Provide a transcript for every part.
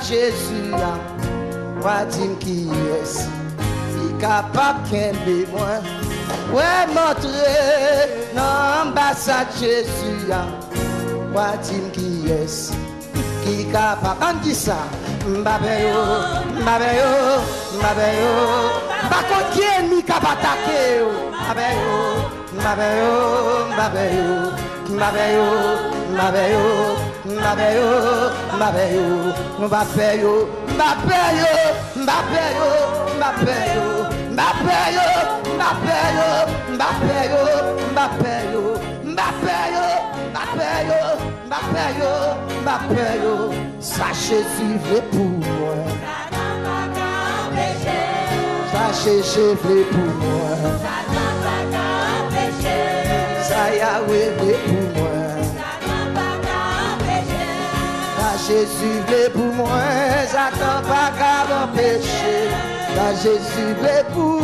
Jésus, moi dis qui est qui capable de moi. Ouais, montrer dans l'ambassade Jésus, moi dis qui est qui capable. On dit ça. Mbabeyo, Mbabeyo, Mbabeyo. Par contre, qui est ennemi capable d'attaquer? Mbabeyo, Mbabeyo, Mbabeyo, Mbabeyo, Mbabeyo, Mbabeyo, Mbabeyo, Mbabeyo, Mbabeyo, Mbabeyo, Mbabeyo, Mbabeyo, Mbabeyo, Mbabeyo, Mbabeyo, Mbabeyo, Mbabeyo, Mbabeyo, Mbabeyo. Ça Jésus veut pour moi. Ça Jésus veut pour moi. Ça Yahweh veut pour moi. Ça Jésus veut pour moi. Ça t'en pas qu'à m'empêcher. Ça Jésus veut pour.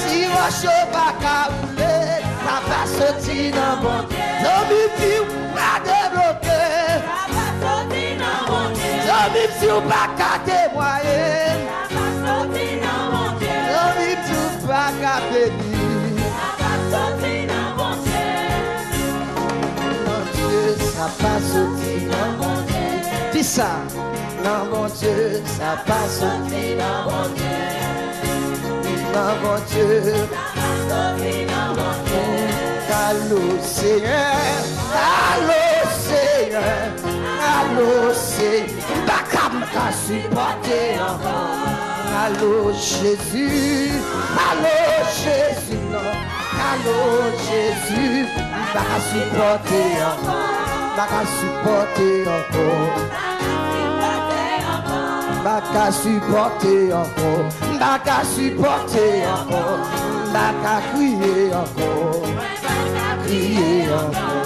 Si moi je suis pas qu'à rouler, ça va sortir dans mon Dieu. Non, mais si on va débloquer. Ça va sortir dans mon Dieu. Non, mais si on va qu'à témoigner. Ça va sortir dans mon Dieu. Non, mais si on va qu'à bénir. Ça va sortir dans mon Dieu. Mon Dieu, ça va sortir dans mon Dieu. Dis ça. Non, mon Dieu, ça va sortir dans mon Dieu. Non, mon Dieu, ça va sortir dans mon Dieu. Allô Seigneur, allô Seigneur, allô Seigneur, pas capable de supporter encore. Allô Jésus, allô Jésus, non, allô Jésus, pas supporter encore, pas supporter encore. Pas supporter encore, pas supporter encore, pas crier encore, crier encore.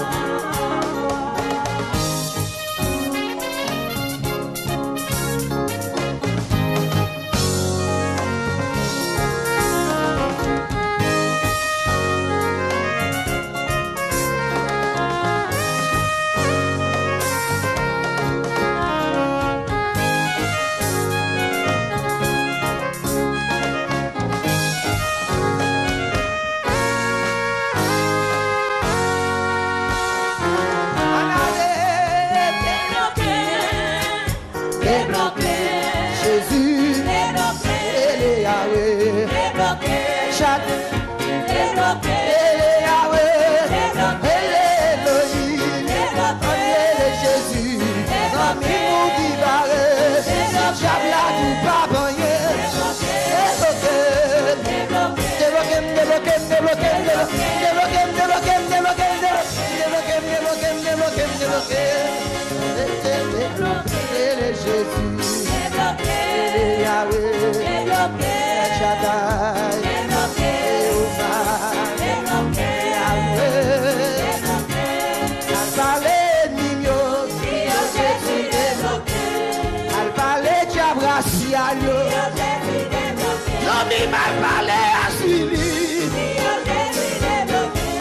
Il m'a parlé à Sili.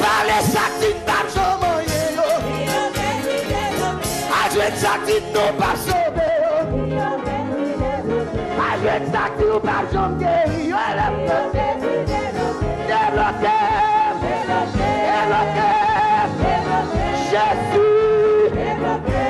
Parlez ça qui n'a pas sauvé. Avec ça qui n'a pas sauvé. Avec ça qui n'a pas sauvé. Débloqué. Jésus. Débloqué.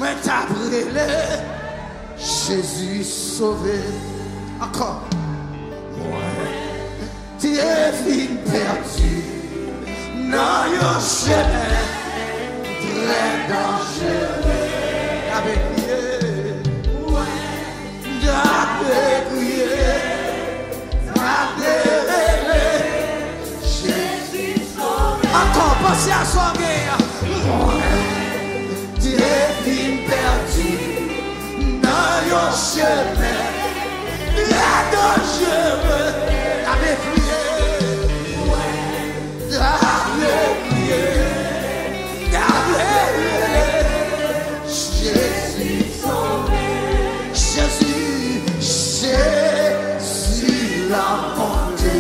Moi t'as brûlé, Jésus sauvé. Encore. Moi, t'es vite perdu dans un chemin très dangereux. Avec crié, avec crié, avec Jésus sauvé. Encore, pensez à soi, moi, t'es vite perdu dans un chemin très dangereux. Avec crié, avec crié, avec Jésus sauvé. Jésus, Jésus l'a monté.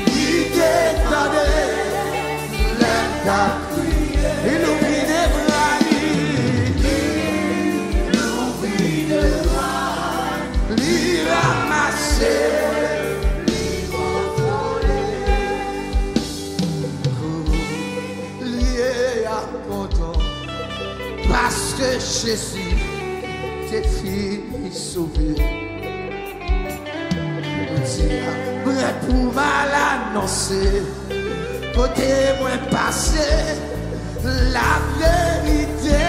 Il t'est donné l'air d'à prier. Il oublie des bras, il oublie des bras, il ramasse, il consolé. Lié à content, parce que Jésus t'es fini sauvé. Prêt pour mal annoncer, côté moins passé, la vérité.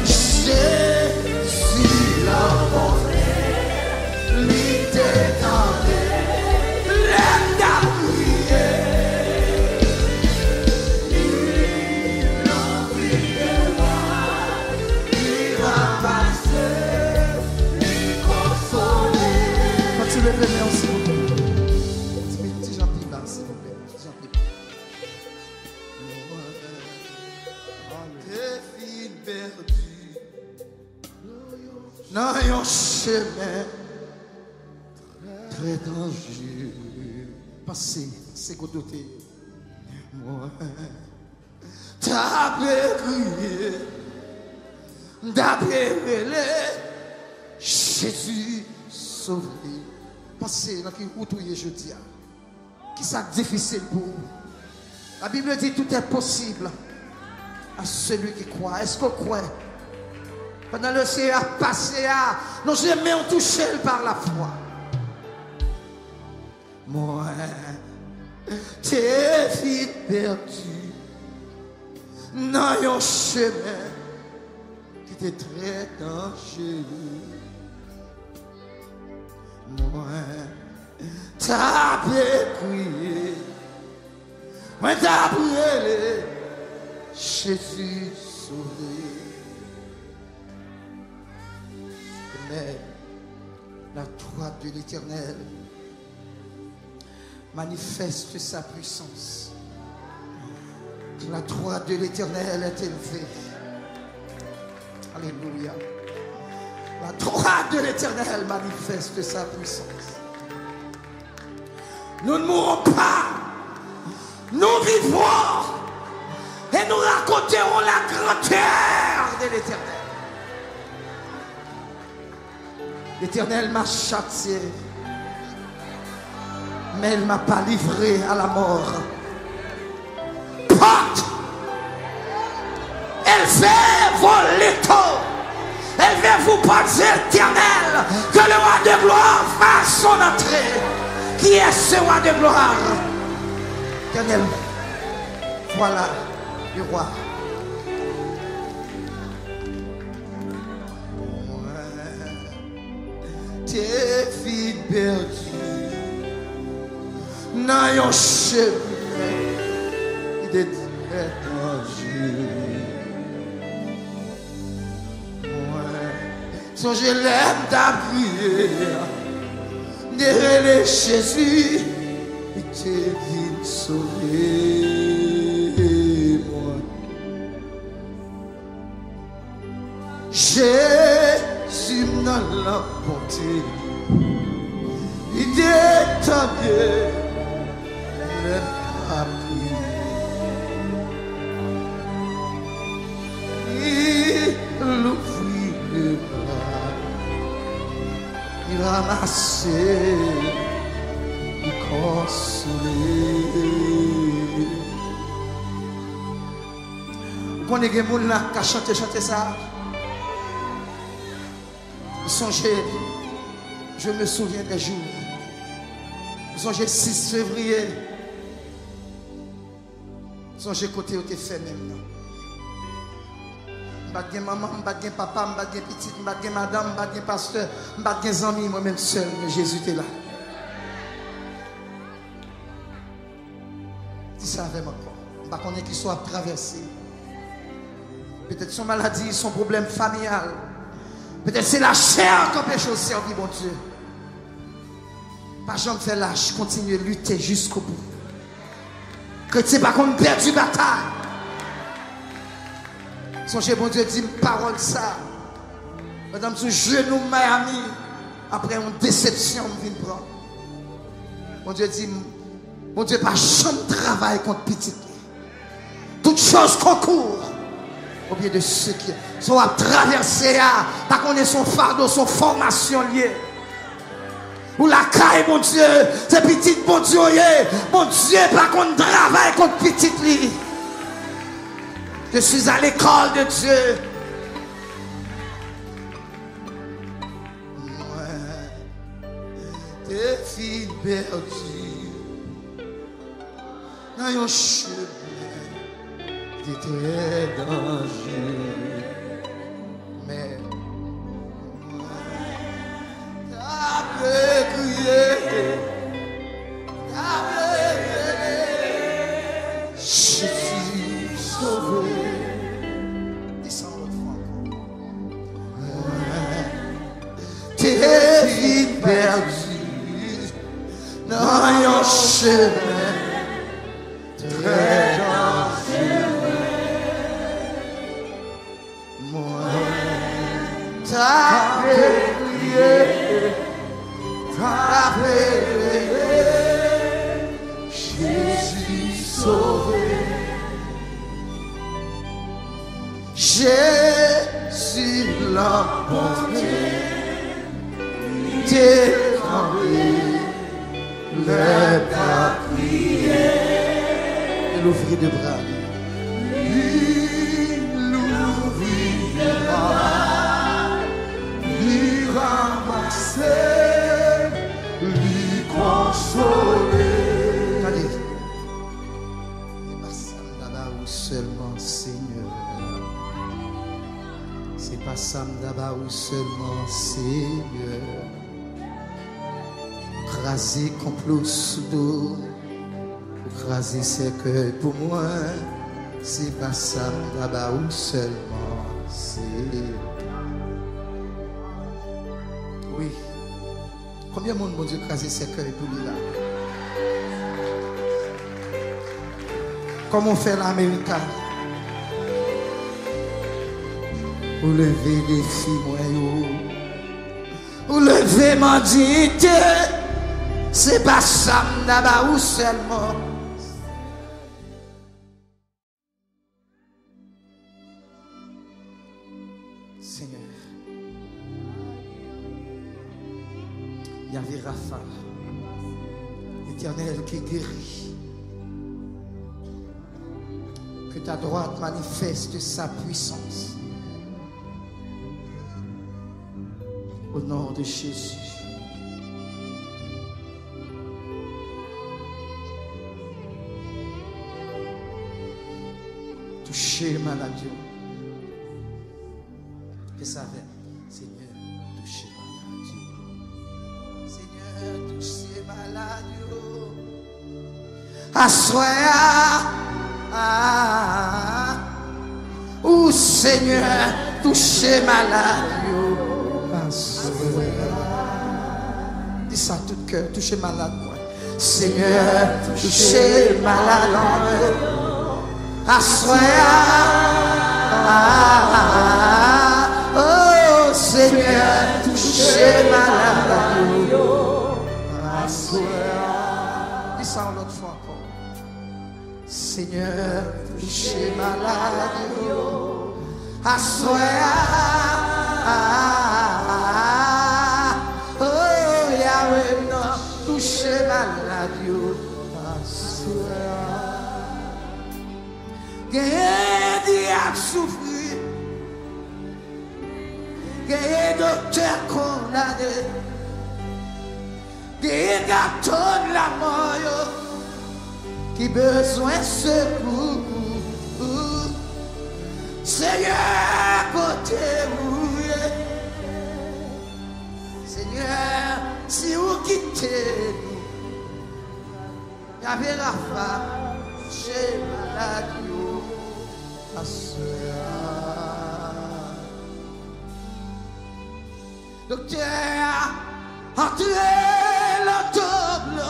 Jésus l'a montré, l'idée tendée, l'aide à prier. Levez les mains, s'il vous plaît. Petit gentil bas, s'il vous plaît. Petit gentil bas. T'es fille perdue dans un chemin très dangereux. Passez, c'est côté. Moi, t'as crié, d'après Jésus sauvé. Passez dans qui vous trouvez jeudi. Qui ça difficile pour vous? La Bible dit tout est possible à celui qui croit. Est-ce qu'on croit? Pendant le Seigneur passé à nos jamais ont touché par la foi. Moi, t'es vite perdu dans un chemin qui était très dangereux. Moi, t'as prié, moi t'as prié, Jésus sauvé. Mais la droite de l'Éternel manifeste sa puissance. La droite de l'Éternel est élevée. Alléluia. La droite de l'Éternel manifeste sa puissance. Nous ne mourrons pas. Nous vivons. Et nous raconterons la grandeur de l'Éternel. L'Éternel m'a châtié. Mais elle ne m'a pas livré à la mort. Porte. Elle fait voler tout. Élevez-vous, portes éternelles, que le roi de gloire fasse son entrée. Qui est ce roi de gloire? Éternel, voilà le roi. T'es vite perdu dans un chemin qui est très dangereux. Songez l'aime ta prière, derrière Jésus, il t'est vite sauvé. Moi, Jésus dans la bonté, il détendait l'aime ta prière. Il ouvrit les bras, il ramassait, il consolait. qu'on ait des gens qui chantent ça. Songez, je me souviens des jours. Songez 6 février. Songez côté où tu fait même. Je ne maman, je ne papa, je ne petite, je ne madame, je ne pasteur, je ne amis, moi-même seul, mais Jésus était là. Dis ça avec moi. Je ne sais pas qu'il soit traversé. Peut-être son maladie, son problème familial. Peut-être c'est la chair qui empêche au servir, mon Dieu. Pas jamais faire lâche, continue à lutter jusqu'au bout. Que tu n'es pas qu'on perd du bataille. Songez, bon Dieu, dit une parole ça. Madame, sous genou, Miami, après une déception, je viens prendre. Bon Dieu dit, bon Dieu, pas jamais travail contre petit. Toutes choses concourent au bien de ceux qui sont à traverser, pas qu'on ait son fardeau, son formation liée. Ou la caille, mon Dieu, c'est petit, bon Dieu, mon Dieu, pas qu'on travaille contre petit lit. Je suis à l'école de Dieu. Moi, tes filles perdues dans un chemin de très dangereux. Mais moi, t'as crié, je suis sauvé. Tes vies perdues dans un chemin très dangereux. Moi, t'as prié, Jésus sauvé. Jésus l'emporté. Ne pas prier. Il ouvrit de bras. Il ouvrit de bras. Il ramasser, lui consoler. Allez. C'est pas ça là-bas où seulement Seigneur. C'est pas ça là-bas où seulement Seigneur. Craser complot sous dos, craser ses cœurs pour moi, c'est pas ça là-bas où seulement c'est. Oui. Combien de monde, mon Dieu, craser ses cœurs pour lui là? Comment on fait l'Amérique? Vous levez les filles, moi, vous levez ma dignité. C'est pas ça là-bas où seulement. Seigneur, il y avait Rapha, l'Éternel qui guérit. Que ta droite manifeste sa puissance. Au nom de Jésus. Touchez maladie. Que ça va, Seigneur, touchez maladie. Seigneur, touchez maladie. Assoya. Ou Seigneur, touchez maladie. Assoya. Dis ça tout cœur, touchez malade. Seigneur, touchez malade. Assoya. Oh Seigneur, touchez malade. Assoya. Dis ça une autre fois encore. Seigneur, touchez malade. Assoya. Oh Yahweh, touchez malade. Assoya. a souffert. Des docteurs condamnés. Des gâteaux de la mort. Qui besoin de secours. Seigneur, côté vous. Seigneur, si vous quittez nous, il y avait la femme chez malade. Docteur, entrez le double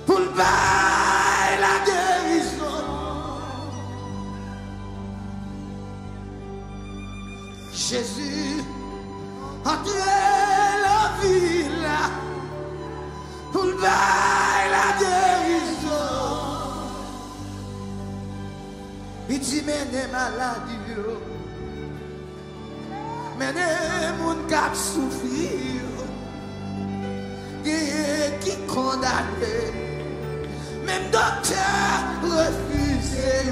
pour le bail la guérison. Jésus, entrez la ville pour le bail la guérison. Il dit menez maladie, menez moun kap souffrir, qui condamné, même docteur refusé.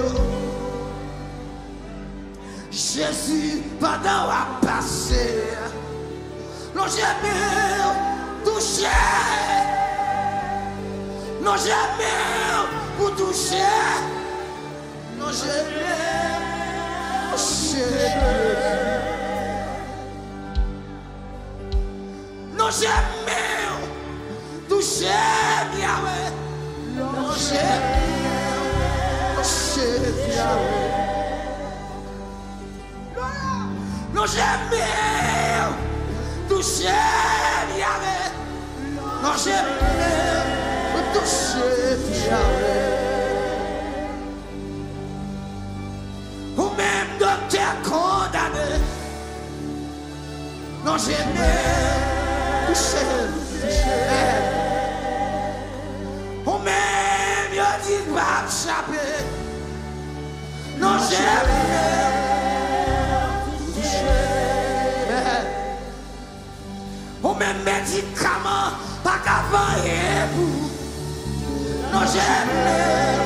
Jésus pendant à passer, non jamais touché, non jamais pour toucher. Non, jamais touché. Non, jamais touché, Yahweh. Non, jamais touché, Yahweh. Non, jamais touché, Yahweh. Non, jamais touché, Yahweh. Ou même docteur condamné. Non, j'ai même touché. Ou même y'a dit pas échapper. Non, j'ai même touché. Ou même médicament pas qu'avant vous. Non, j'ai même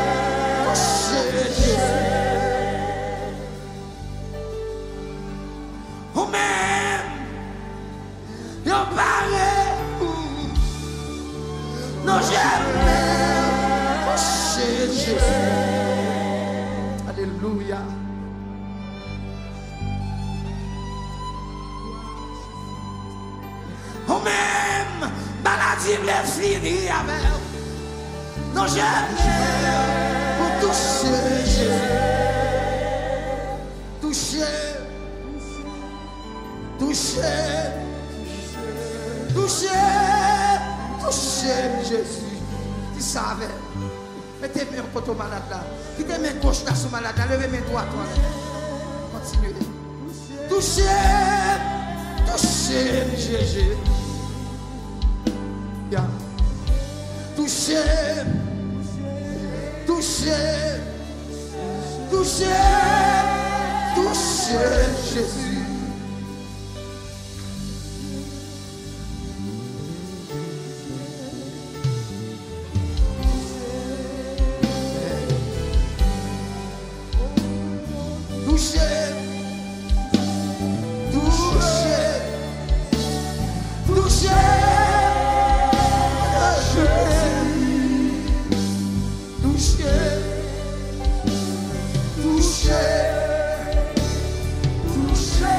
touché. Ou même, y'en parle non jamais touché Jésus. Alléluia. Ou même, maladie me finir avec. Non jamais pour toucher Jésus. Toucher. Toucher, toucher, toucher Jésus. Tu savais. Mettez mes mains contre malade là. Quittez mes mains gauche là sur malade là. Levez mes droites. Continuez. Toucher, toucher Jésus. Yeah. Toucher, toucher, toucher, toucher Jésus. Touché,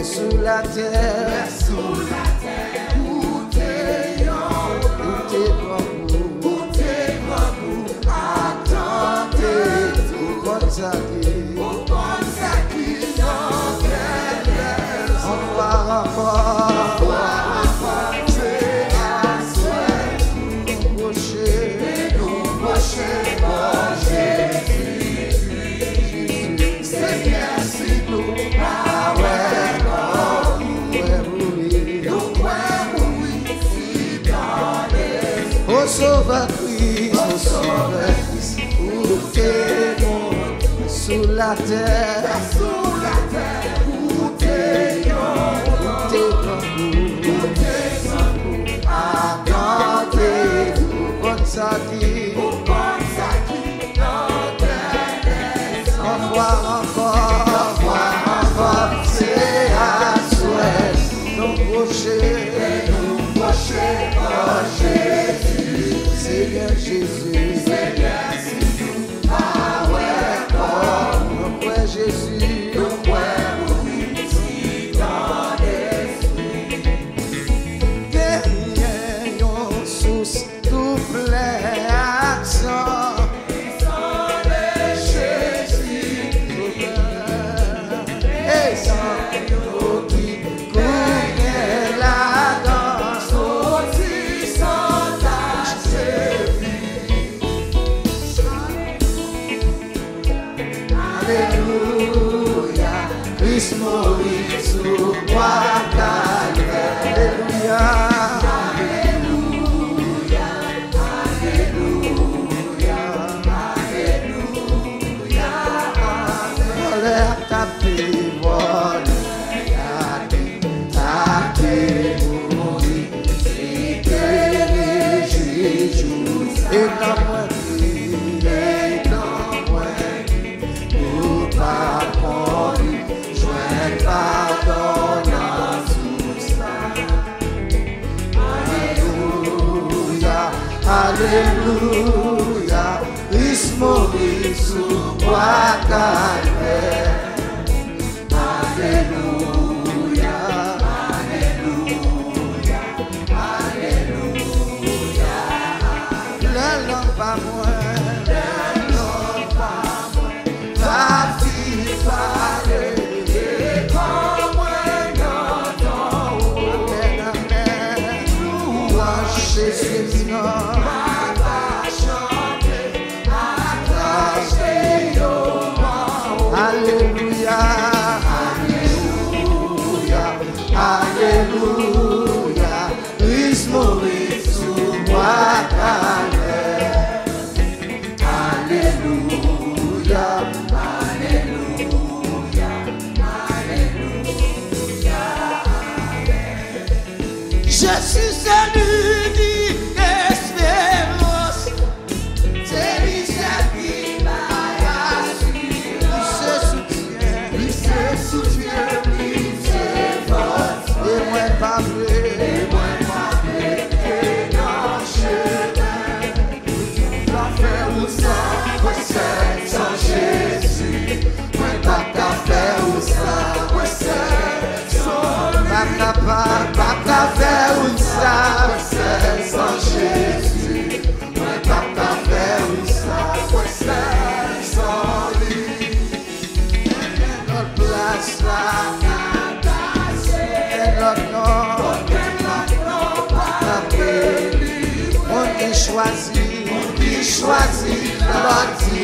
Sous la terre, où t'es grand pour attendre tout comme ça qui on va encore c'est à souhait nous procher Jésus Seigneur si nous Sauveur Christ, où t'es bon, sous la terre, où t'es bon, attendez, comme ça dit, encore, c'est à souhait, nous procher, Seigneur Jésus, Seigneur Jésus, ah ouais, ouais Jésus, ouais, ici dans l'esprit. Derrière yon source tout plein accent, sans les Jésus, et sans yon qui connaît la danse, aussi sans Alléluia, Christ mourit sous bois calvaire. Alléluia, Alléluia, Alléluia, Alléluia. Voleur tapé, mourit, libéré Jésus, et non moins. Alléluia, Christ mourit sous bois calvaire. Alléluia, Alléluia, Alléluia. Le nom pas moins, la vie parle, et comme un entend, amen, amen, louange Jésus, non. Alléluia, Alléluia, Alléluia, Christ mourit sous bois calvaire. Alléluia, Alléluia, Alléluia. Je suis celui d'espérance, c'est lui qui m'a soutien, et moi pas bleu, et dans chemin, l'enfer ou sans Jésus, moi pas qu'à faire ou ça, pas qu'à faire ou ça, sans Jésus, moi pas qu'à faire ou ça, sans lui, notre place. choisi l'ordre,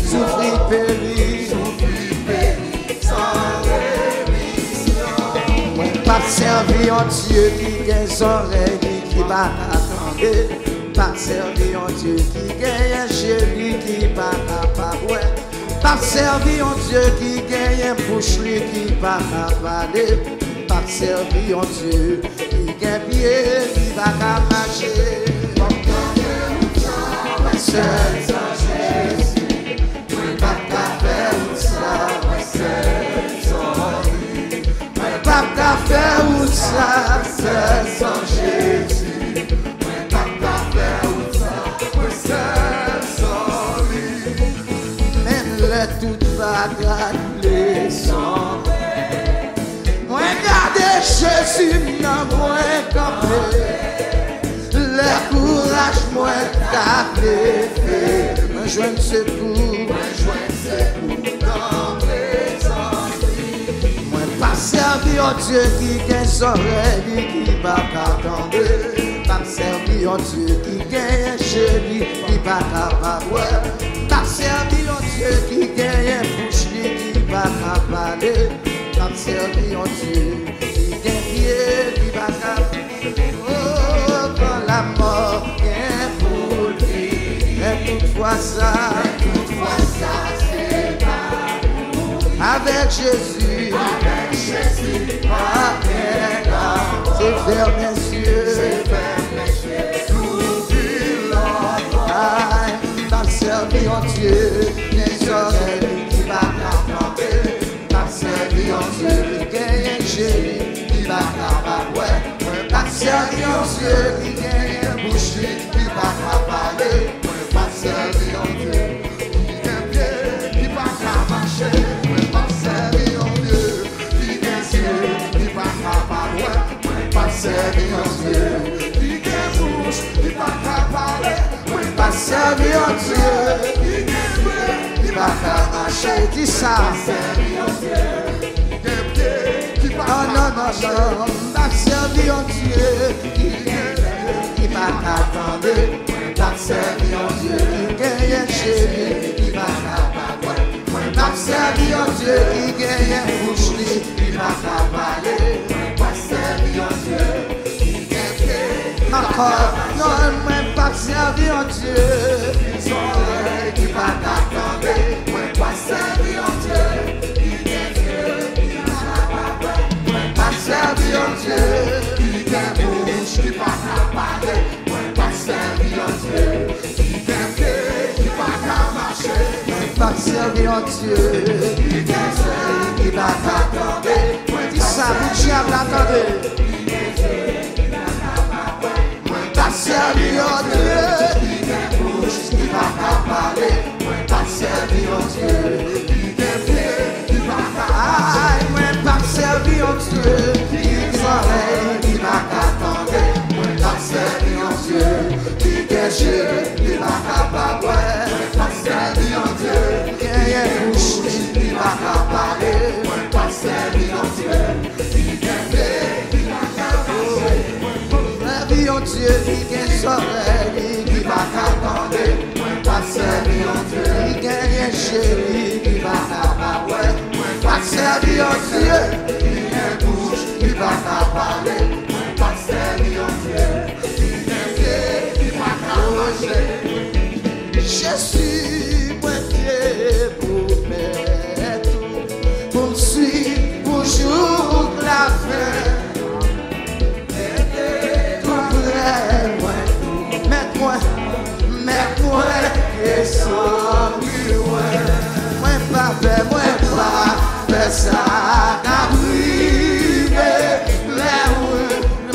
souffrir périr, sans rémission. Moi, pas servi en Dieu qui gagne son oreille, qui va attendre. Pas servi en Dieu qui gagne un chéri, qui va pas pas servi en Dieu qui gagne un bouche, qui va avaler. Pas servi en Dieu qui gagne pied, qui va marcher. Seul sans Jésus, moi pas faire ça, seul sans lui. Moi pas faire ça, seul sans Jésus. Moi pas faire ça, seul sans lui. Même le tout bagarre les sons. Moi garder Jésus dans moi campé. Le courage, moi, t'appeler, moi, joindre secours, dans présence. Moi, pas servir au Dieu qui gagne son oreille, qui va attendre. Pas servir au Dieu qui gagne un chéri, qui va capable. Pas servir au Dieu qui gagne un bouche, qui va avaler. Pas servir au Dieu qui gagne pied, qui va capable. La mort vient pour lui, et toutefois ça c'est pas pour. Avec Jésus, c'est vers mes yeux, s'ouvrir l'oreille, pas servir en Dieu, les oreilles qui va t'entendre, pas servir en Dieu, qui gagne Jésus, qui va t'avoir. Pas servir en Dieu qui gagne un bouche, qui va parler. Pas servir en Dieu qui gagne pied, qui va marcher. Pas servir en Dieu qui gagne yeux, qui va parler. Pas servir en Dieu qui gagne bouche, qui va parler. Pas servir en Dieu qui gagne pied, qui va marcher. Dis ça. Servir en Dieu qui gagne pied, qui va marcher. Non. Pas servi en Dieu qui va t'attendre. Pas servi en Dieu qui gagne un chéri, qui va t'attendre. Pas servi en Dieu qui gagne un bouche, qui va t'avaler. Pas servi en Dieu qui gagne encore. Non, même pas servi en Dieu qui va t'attendre. Pas servi en Dieu qui gagne pas servi en Dieu, qui gagne bouche, qui va parler. Pas servi en Dieu, qui gagne pied, qui va marcher. Pas servi en Dieu, qui gagne qui va t'attendre. Dis ça, vous diable, attendez. Pas servi en Dieu, qui gagne bouche, qui va parler. Pas servi en Dieu, qui gagne pied, qui va marcher. Pas servi en Dieu, qui s'enlève, qui va t'attendre. Pas servi en Dieu, qui gagne, qui va capable. Pas servi en Dieu, qui gagne bouche, qui va parler. Pas servi en Dieu, qui gagne, qui va capable. Servi en Dieu, qui gagne soleil, qui va t'attendre. Pas servi en Dieu, qui gagne chéri, qui va capable. Pas servi en Dieu, qui gagne bouche, qui va parler. Pas servi en Dieu, qui gagne pied, qui va marcher. Jésus, moi Dieu, pour mettre, pour me suivre, pour jour la fin. Mets-moi, et sans moi pas faire ça, n'arrive,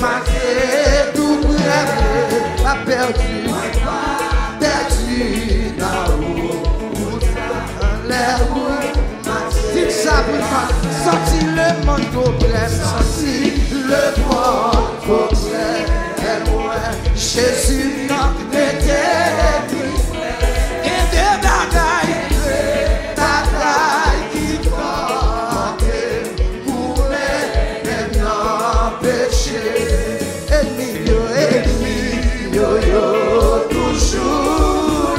marqué, tout bref, pas perdu dans l'air, ça pour moi, sorti le monde problème, sorti le monde problème, Jésus n'a été et des bagailles qui portent pour les empêcher. Ennemi, yo, toujours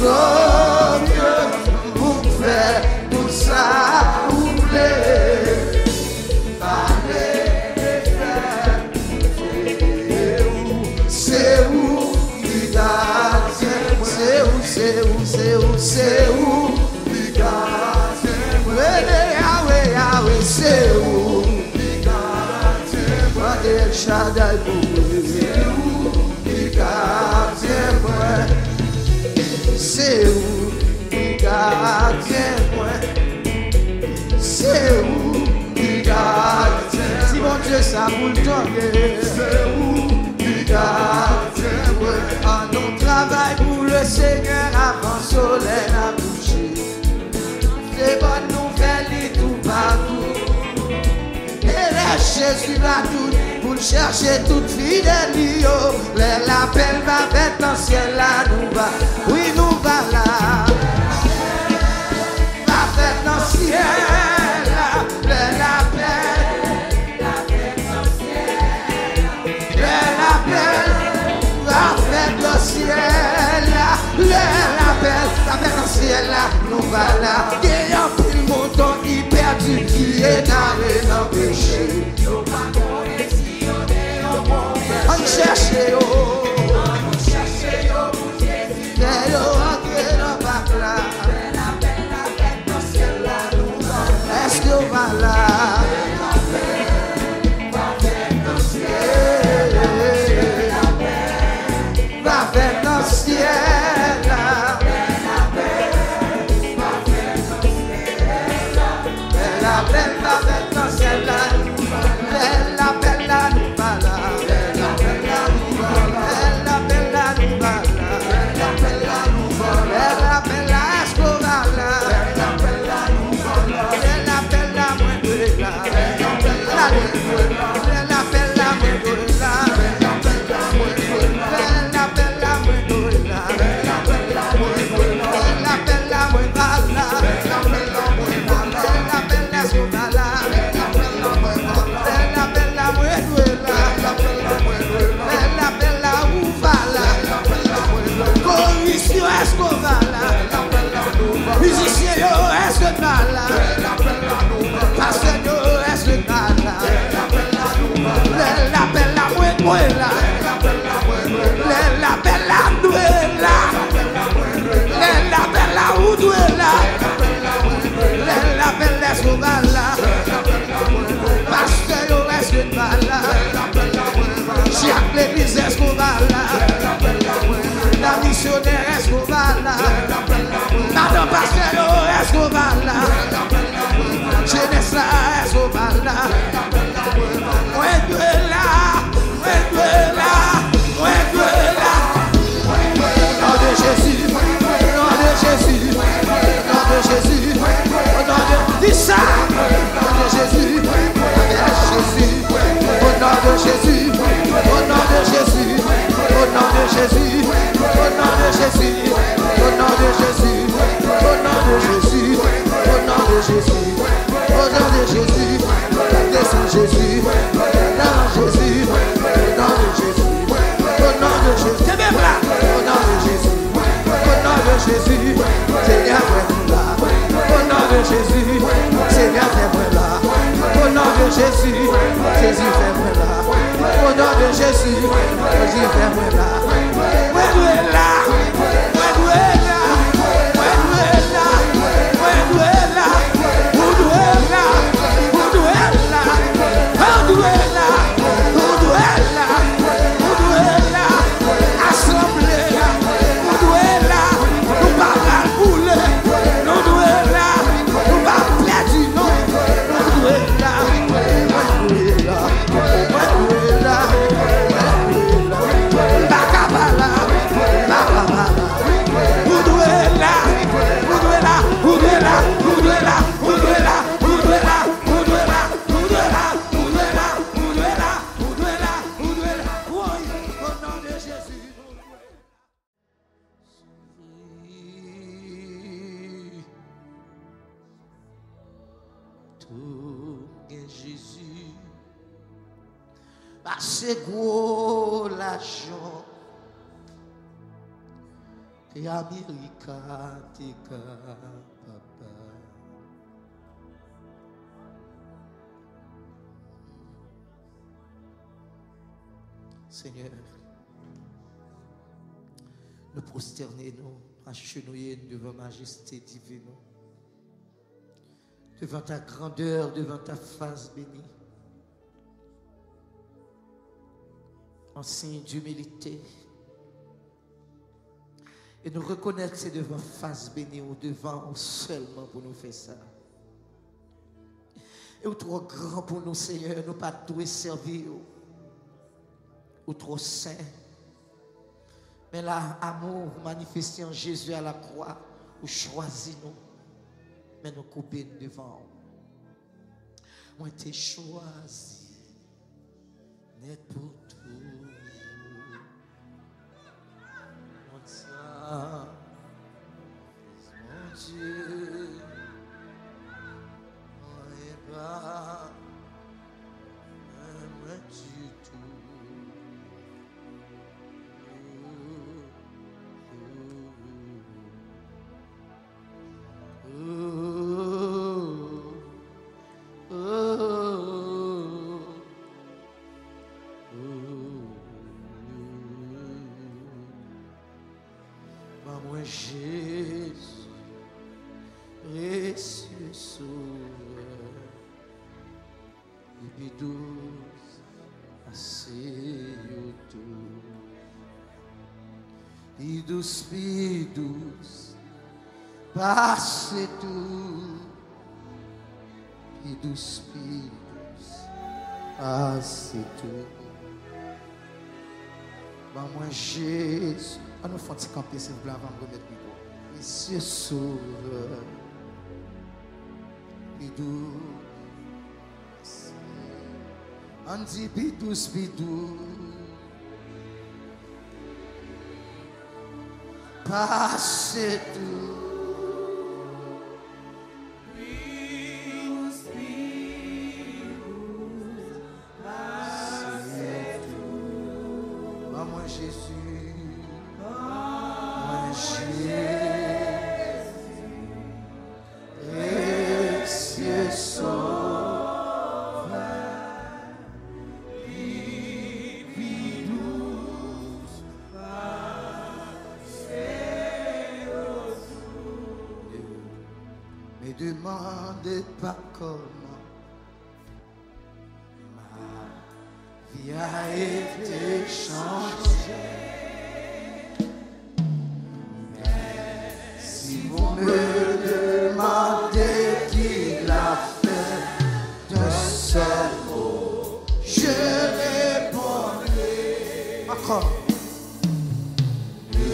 Bon Dieu, vous faites tout ça, vous plaît. C'est où qui garde, c'est où, c'est où qui garde, Yahweh, c'est où qui garde, El Shaddai, c'est où qui garde, c'est où qui garde, c'est où qui garde, si mon Dieu ça vous le donne, c'est où qui garde, en nous travail pour le Seigneur avant le soleil n'a couché. C'est bonne nouvelle et tout partout. Et là Jésus va tout pour chercher toute fidèle. L'appel va vers dans le ciel là nous va. Oui nous va là. Va vers dans le ciel là. L'appel va vers dans le ciel. L'appel va vers dans le ciel là. L'appel va vers dans le ciel là. Nous va là. Il y a un pile montant qui perdu qui est garé dans le péché. On cherche yo, pour Jésus. C'est yo entré dans le bac là. Est-ce que va là? Va vers dans le ciel là. L'appel va vers dans le ciel là. L'appel là nous va là. L'appel là nous va là. L'appel là nous va là. L'appel là nous va là. L'appel là est-ce qu'on va là? L'appel là nous va là. L'appel là moi de là. L'appel là moi de là. L'appel là moi de là. L'appel là moi de là. L'appel là moi de là. L'appel là moi de là. L'appel là moi va là. L'appel là moi va là. L'appel là est-ce qu'on va là? L'appel là moi va là. L'appel là moi de là. L'appel là moi de là. L'appel là où va là? L'appel là moi de là. Commission est-ce qu'on va là? L'appel là nous va là. Musicien yo est-ce que va là? L'appel là nous va là. Pasteur yo est-ce que va là? L'appel là nous va là. L'appel là moi de là. L'appel là moi de là. L'appel là nous là. L'appel là où de là? L'appel est-ce qu'on va là? Pasteur yo est-ce que va là? Jacques l'église est-ce qu'on va là? La missionnaire est-ce qu'on va là? Madame Pasteur yo est-ce qu'on va là? Jeunesse là est-ce qu'on va là? Ouais de là, ouais de là, ouais de là. Nom de Jésus, nom de Jésus, nom de Jésus, au nom de dis ça, nom de Jésus, avec Jésus, au nom de Jésus, au nom de Jésus, au nom de Jésus, au nom de Jésus, au nom de Jésus, au nom de Jésus, au nom de Jésus, au nom de Jésus, descends Jésus, dans Jésus, au nom de Jésus, au nom de Jésus, c'est même là, au nom de Jésus, au nom de Jésus, Seigneur fais-moi là, au nom de Jésus, Seigneur fais-moi là, au nom de Jésus, Jésus fais-moi là, au nom de Jésus, Jésus fais-moi là, ouais doué là, ouais doué là, ouais doué là, ouais doué là, où doué là, où doué là, où doué là, où doué là, où doué là, assemblée là, où doué là, nous pas mal bouler, nous doué là, nous pas perdre non, nous doué là, où doué là, Bakabala, Bakabala, où doué là, où doué là, où doué là, où doué là, où doué là, où doué là, où doué là, où doué là, où doué là, où doué là, où doué là, où doué là, oui, au nom de Jésus. Tout est Jésus, assez gros l'argent Et America, tika, papa. Seigneur, nous prosterner, nous agenouiller devant majesté divine, devant ta grandeur, devant ta face bénie, en signe d'humilité. Et nous reconnaître que c'est devant face bénie ou devant seulement pour nous faire ça. Et ou trop grand pour nous, Seigneur, nous pas tout servir. Ou trop saint. Mais là, amour manifesté en Jésus à la croix, ou choisi nous, mais nous couper devant. Moi, t'ai choisi, net pour tout. Mon Dieu, on est pas, moi, du tout. Jésus, précieux sauveur, et douce, assez tout, et douce, passe tout, et douce, passe tout. Moi Jésus, on nous fait camper s'il vous plaît avant de remettre le micro. Monsieur sauveur, bidou, on dit bidou, passe tout. Demandez pas comment ma vie a été changée. Mais si vous me demandez qui l'a fait d'un seul mot, je répondrai encore. Ne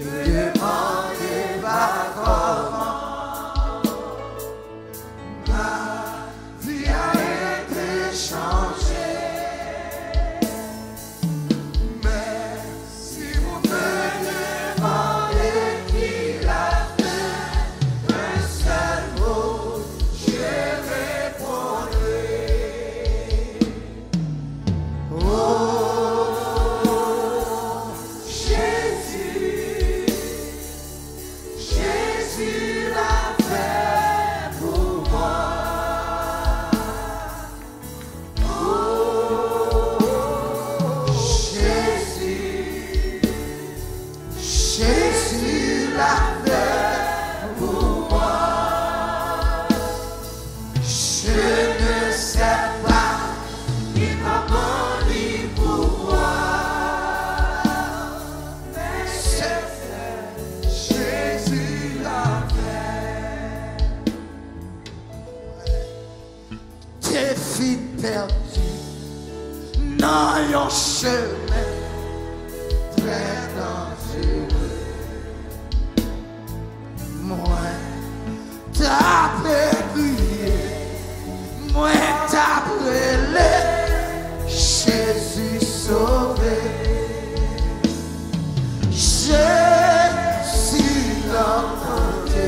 me demandez pas comment. Chemin très dangereux, moi t'as prié, moi t'as brûlé, Jésus sauvé, Jésus l'emporté,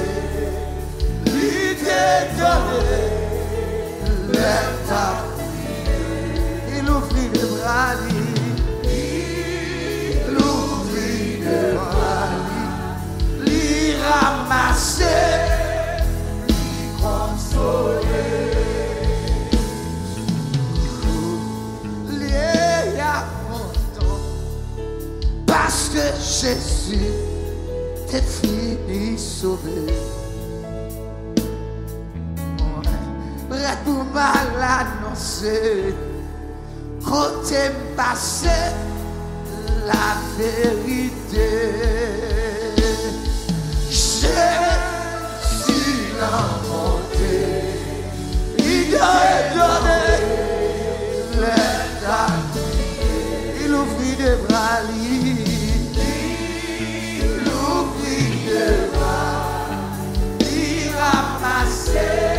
lui t'est donné, lève ta prière, il ouvrit les bras. ramasser, parce que Jésus t'est fini sauvé. Prêt pour mal annoncer, côté passé la vérité. Jésus l'a monté, il a donné l'aide, il ouvrit des bras, il ouvrit des bras, il ramassait,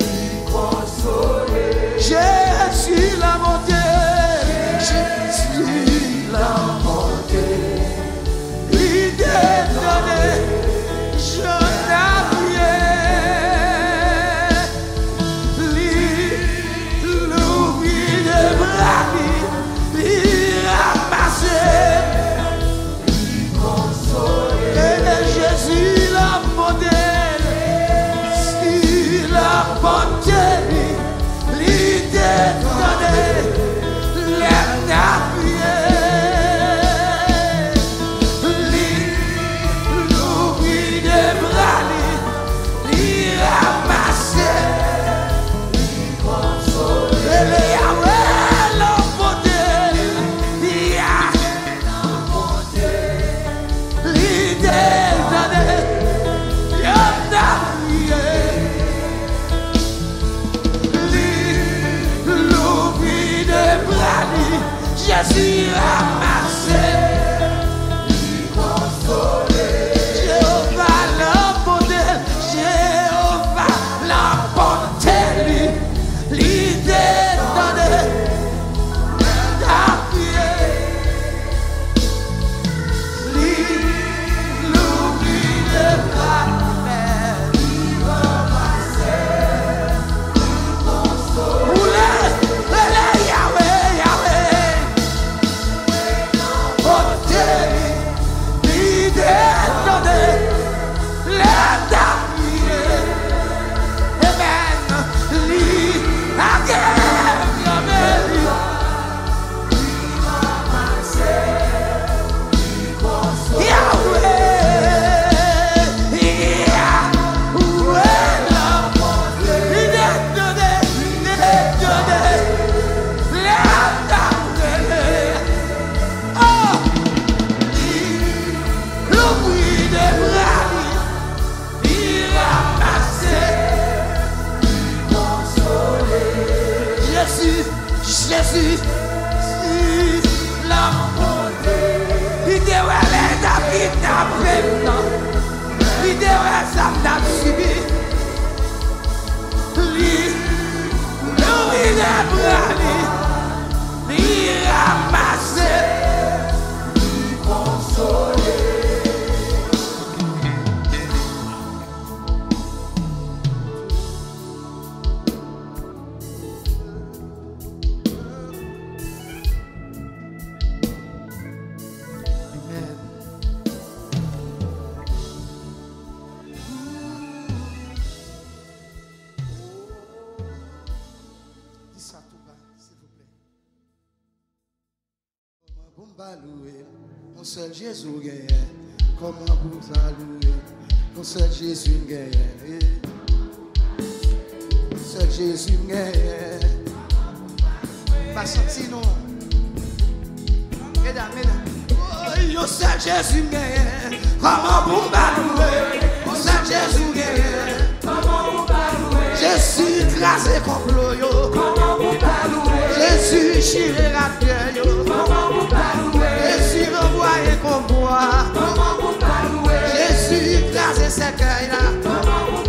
il consolait. Jésus l'a monté, Jésus l'a monté, il t'a donné, je n'avais l'oubli des bras, il ramassait, il consolait. Et Jésus l'a monté, il l'a monté, il t'a donné, Jésus ramassé, il consolait. Jéhovah l'emporté, Jéhovah l'emporté, l'idée donnée, d'appuyé, l'oubli de bras, il ramassait, il consolait. Jésus, l'a monté, il devait les David maintenant, il devait ça n'a subi, il est brani, il ramassé, il consolé. Mon seul Jésus gagne, comment vous allouer? Mon seul Jésus gagne, mon seul Jésus gagne. Pas senti non. Mesdames, mon seul Jésus gagne, comment vous allouer? Mon seul Jésus gagne, comment vous allouer? Jésus écrasé complot yo, comment vous allouer? Jésus chiré la terre yo, comment vous allouer? Jésus envoyé comme moi, comment vous louer? Jésus écrasé ses cueils là, comment vous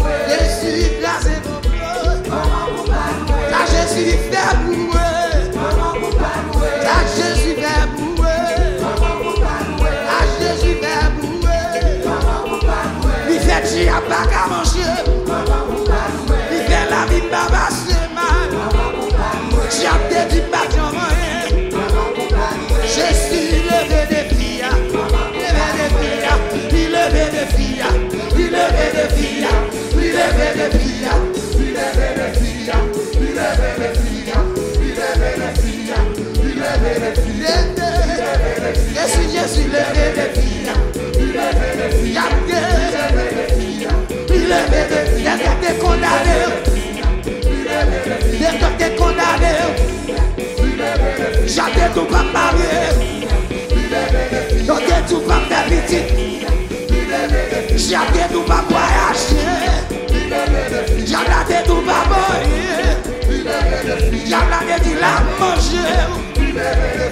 louer? Jésus écrasé comme moi, comment vous louer? La Jésus fait bouer, comment vous louer? La Jésus fait bouer, comment vous louer? La Jésus fait bouer, comment vous louer? Il fait dire pas qu'à manger, comment vous louer? Il fait la vie pas passer mal, comment vous louer? J'ai dit pas qu'à manger. Jésus levé des filles. Il est condamné. Il est condamné. J'avais tout pas marié. J'avais tout pas faire petit. J'avais tout pas voyager. J'avais tout pas boire. J'avais dit la manger.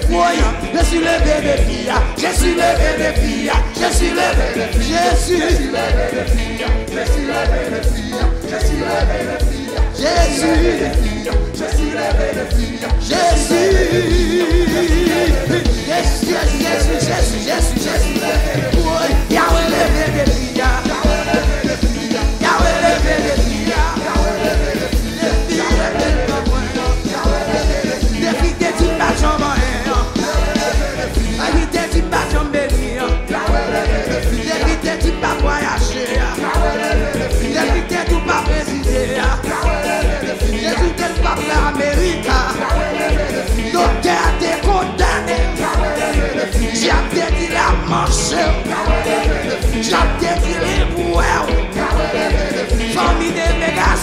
Oui, je suis levé des filles. Je suis levé des filles. Je suis levé des filles. Je suis levé des filles. Je suis levé des filles. Je suis levé des filles. Je suis levé des filles. Je suis oui, Yahweh levé des filles. Yahweh levé des filles. J'avais dit les boueurs, famille de mégas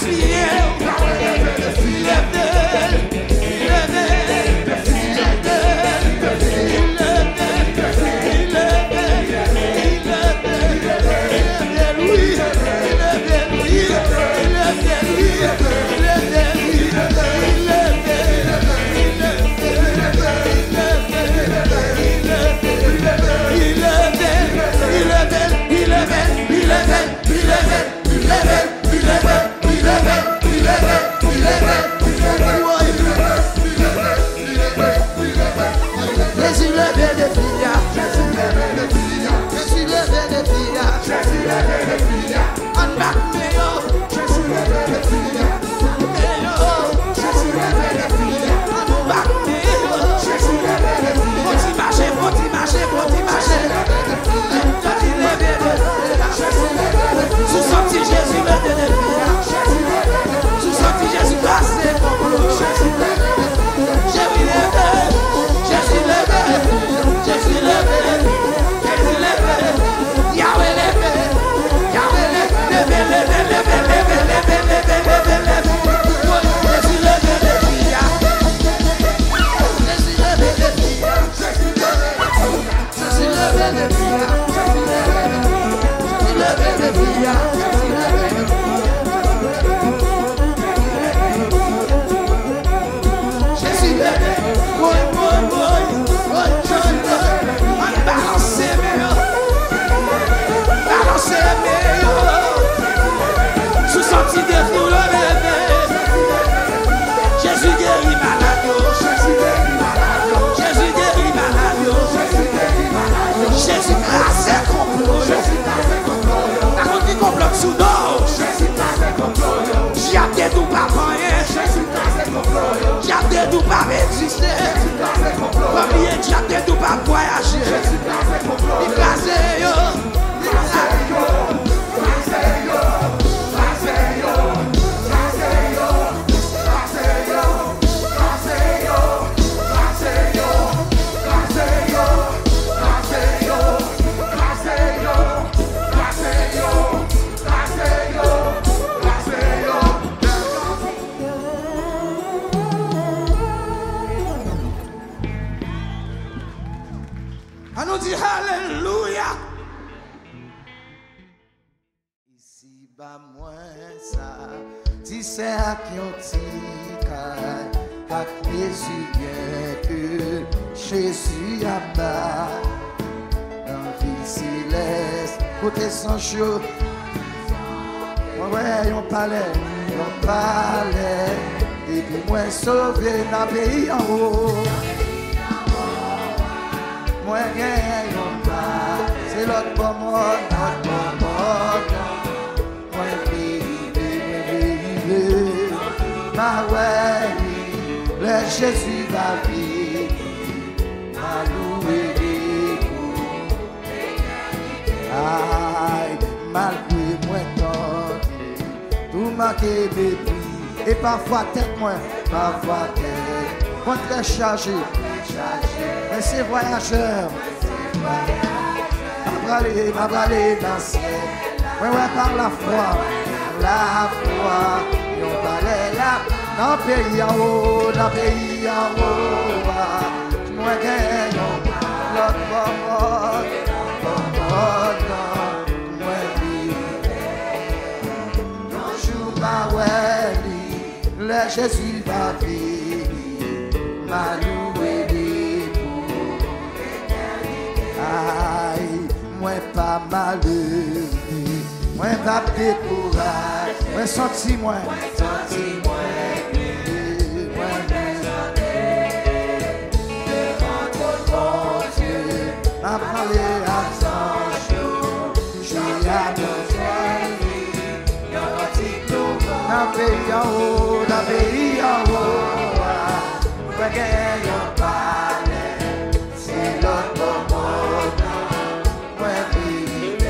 Jésus va vivre, à louer aïe, malgré moi, tout marquer mépris. Et parfois tête moins, parfois tête. Moi très chargé, mais c'est voyageur. Ma bralé dans le ciel. Ouais, par la foi, on parlait là. Dans le pays en haut, moi gagne, l'autre mode, moi joue ma weli, le Jésus va venir, ma loué pour aïe, moi pas malheureux, moi pas découragé, moi senti moi. A parler à son jour, j'ai à dans le pays en haut, regarde yon palais, c'est l'autre monde, moi vive,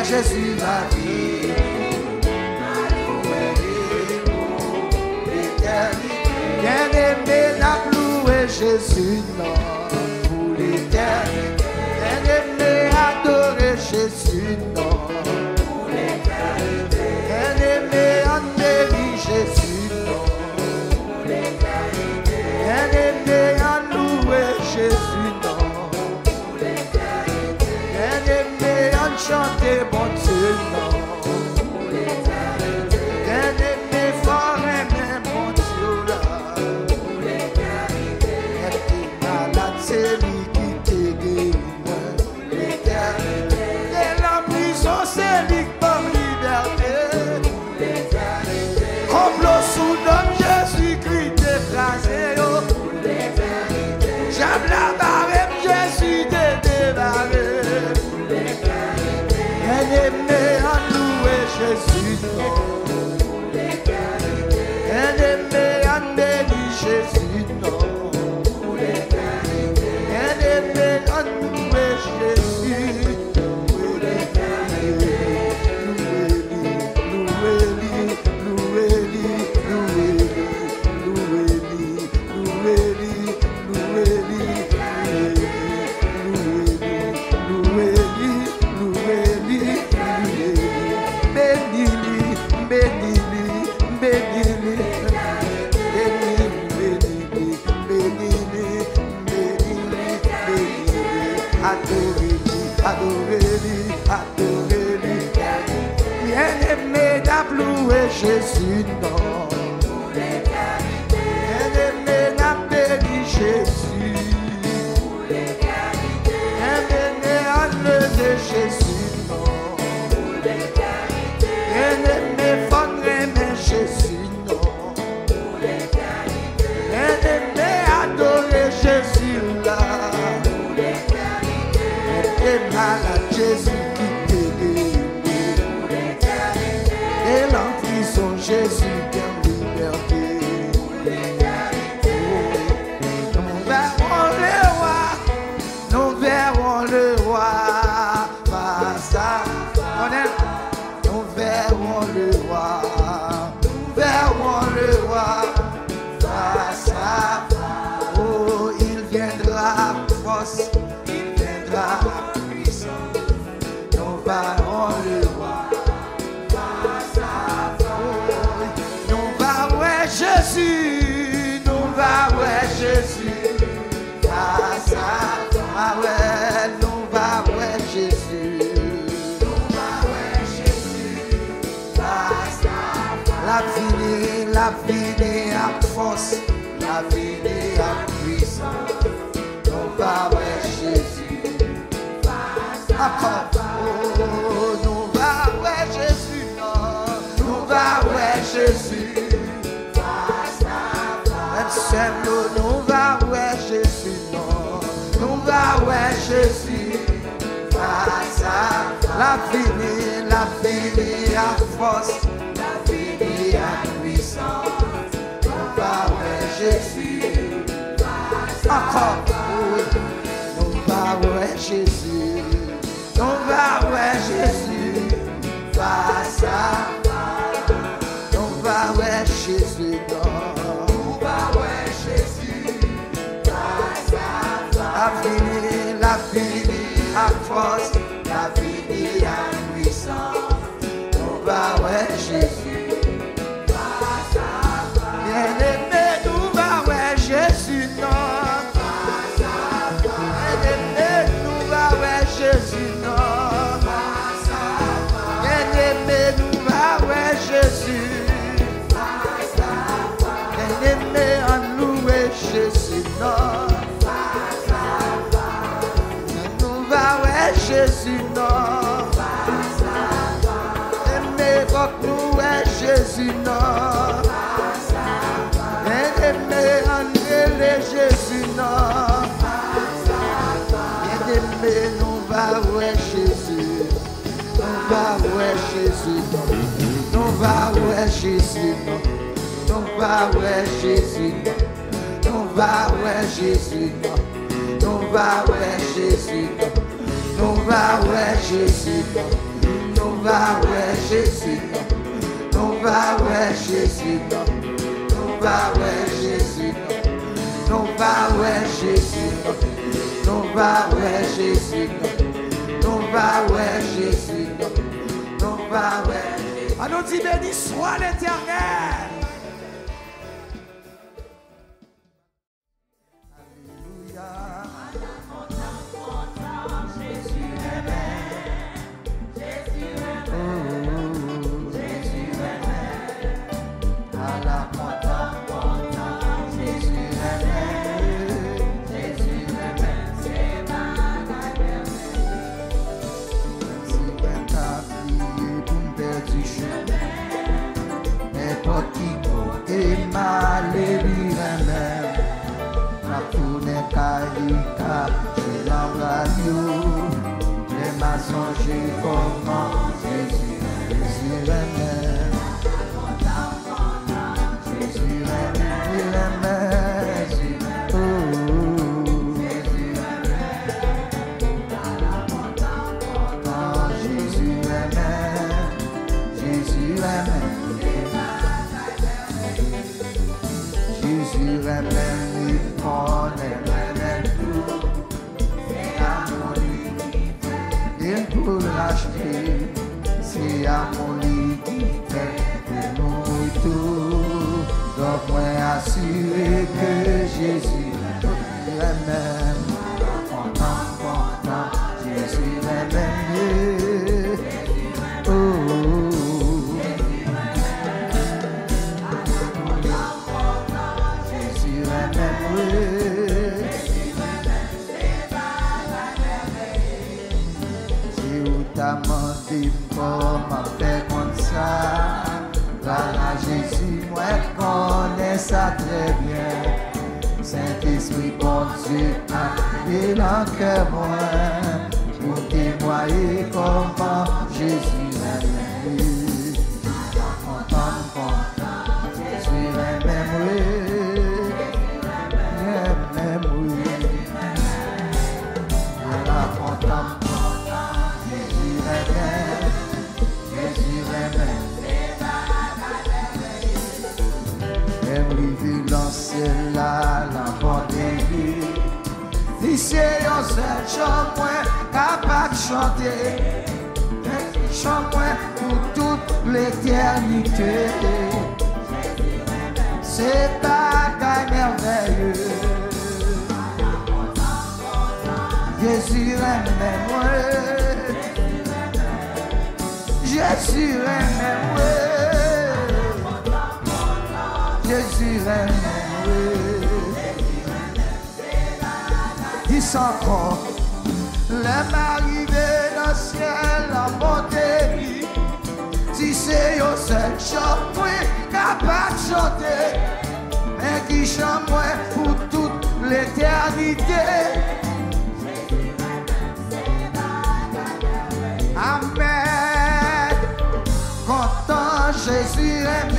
Jésus va vivre, bien-aimé n'a loué Jésus, non, pour l'éternité. Bien-aimé adorer Jésus, non, pour l'éternité. Bien-aimé en béni Jésus, non, pour l'éternité. Bien-aimé en louer Jésus, non, pour l'éternité. Bien-aimé en chanter bon Dieu, non, pour l'éternité. Bien-aimé fort aimer mon Dieu, là. C'est lui qui te guérit, l'éternité. Et la prison, c'est lui qui donne liberté, l'éternité. Comme le sous-homme, Jésus-Christ écrasé, l'éternité. J'aime la barre, Jésus débarré, l'éternité. Bien-aimé en louer Jésus, l'éternité. Bien-aimé en béni Jésus, non. Jésus, non, pour l'éternité. Bien-aimé n'a béni Jésus, pour l'éternité. Bien-aimé a levé Jésus, non, pour l'éternité. Bien-aimé fondre Jésus, non, pour l'éternité. Bien-aimé adorer Jésus, là, pour l'éternité. Et malade Jésus qui te guérit. Et l'enfant Jésus qui en liberté, pour l'éternité. Nous verrons le roi face à face. Nous verrons le roi face à face. Oh, il viendra force, il viendra puissance. Nous verrons le roi. Jésus, nous va ouais Jésus, face à toi, ouais, nous va ouais Jésus, face à toi. La vie à force, la vie à puissance, nous va ouais Jésus, face à toi. Oh, nous va ouais Jésus, non, nous va ouais Jésus. Nous va ouais Jésus, non, nous va ouais Jésus, face à la vie à force, la vie à puissance, nous va ouais Jésus, encore, nous va ouais Jésus, nous va ouais Jésus. Jésus, non. Ou pas ouais Jésus, La fini, à force, la fini, à puissance. On va ouais Jésus. Bien-aimé, nous va ouais Jésus, non. Bien-aimé, nous va ouais Jésus, non. Bien-aimé, nous va ouais Jésus. Bien-aimé, en louer Jésus, non. Nous va ouais Jésus, non. Aimé, quand nous ouais Jésus, non. Bien-aimé, en Jésus, non. Bien-aimé, nous va ouais Jésus. Nous va ouais Jésus, non. Nous va ouais Jésus, non. Nous va ouais Jésus, non. Nous va ouais Jésus, non. Nous va ouais Jésus, non. Nous va ouais Jésus, non. Nous va ouais Jésus, non. Nous va ouais Jésus, non. Nous va ouais Jésus, non. Nous va ouais Jésus, non. Nous va ouais Jésus, non. Nous va ouais Jésus, non. Nous va ouais. à nous dit béni soit l'Éternel. Songer comment Jésus aimait. Jésus aimait. Jésus aimait. Jésus aimait. Jésus aimait, il connaît tout. Pour l'acheter, c'est à mon lit qui fait de nous tout. Donc moi assuré que Jésus l'aime. Content, Jésus l'aime. Jésus l'aime. T'as demandé comment faire comme ça. Voilà Jésus, moi je connais ça très bien. Saint-Esprit, bon Dieu, et dans le cœur moi, pour témoigner comment Jésus m'aime. Content, Jésus m'aime, oui. M'aime, oui. Voilà, content. Jésus aime, lancer la pandémie. Si c'est un seul chant capable de chanter, chant pour toute l'éternité. C'est un bagaille merveilleux. Jésus aime moi. Jésus aime moi. Jésus aime moi. Dis encore, l'aime arrivé dans le ciel en montérie. Si c'est au seul chant, capable de chanter, mais qui chante pour toute l'éternité. Amen. Content Jésus aime.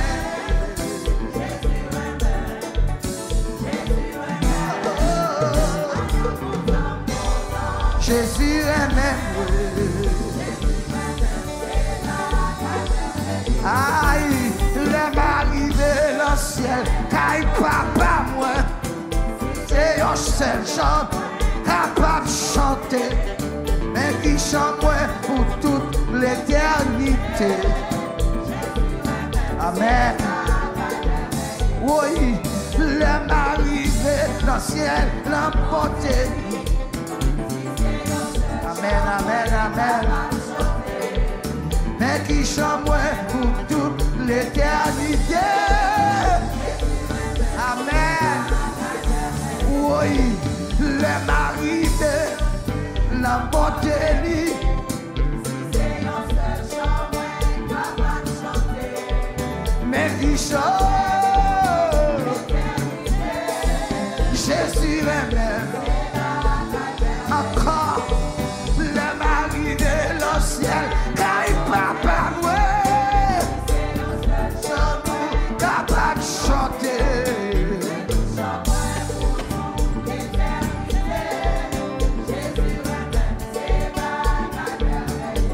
Jésus aime. Aïe, l'aime arrivé dans le ciel. ciel, car papa moi, c'est un seul chant, capable de chanter, mais qui chante moi pour toute l'éternité. Amen. Oui, l'homme arrivé dans le ciel, l'emporter. Amen, amen, amen. Mais qui chante moi pour toute l'éternité. Amen. Oui, l'homme arrivé, l'emporter. Mais qui chante Jésus est-même. Encore le mari de le ciel, car il papa moi, sommes capable de chanter.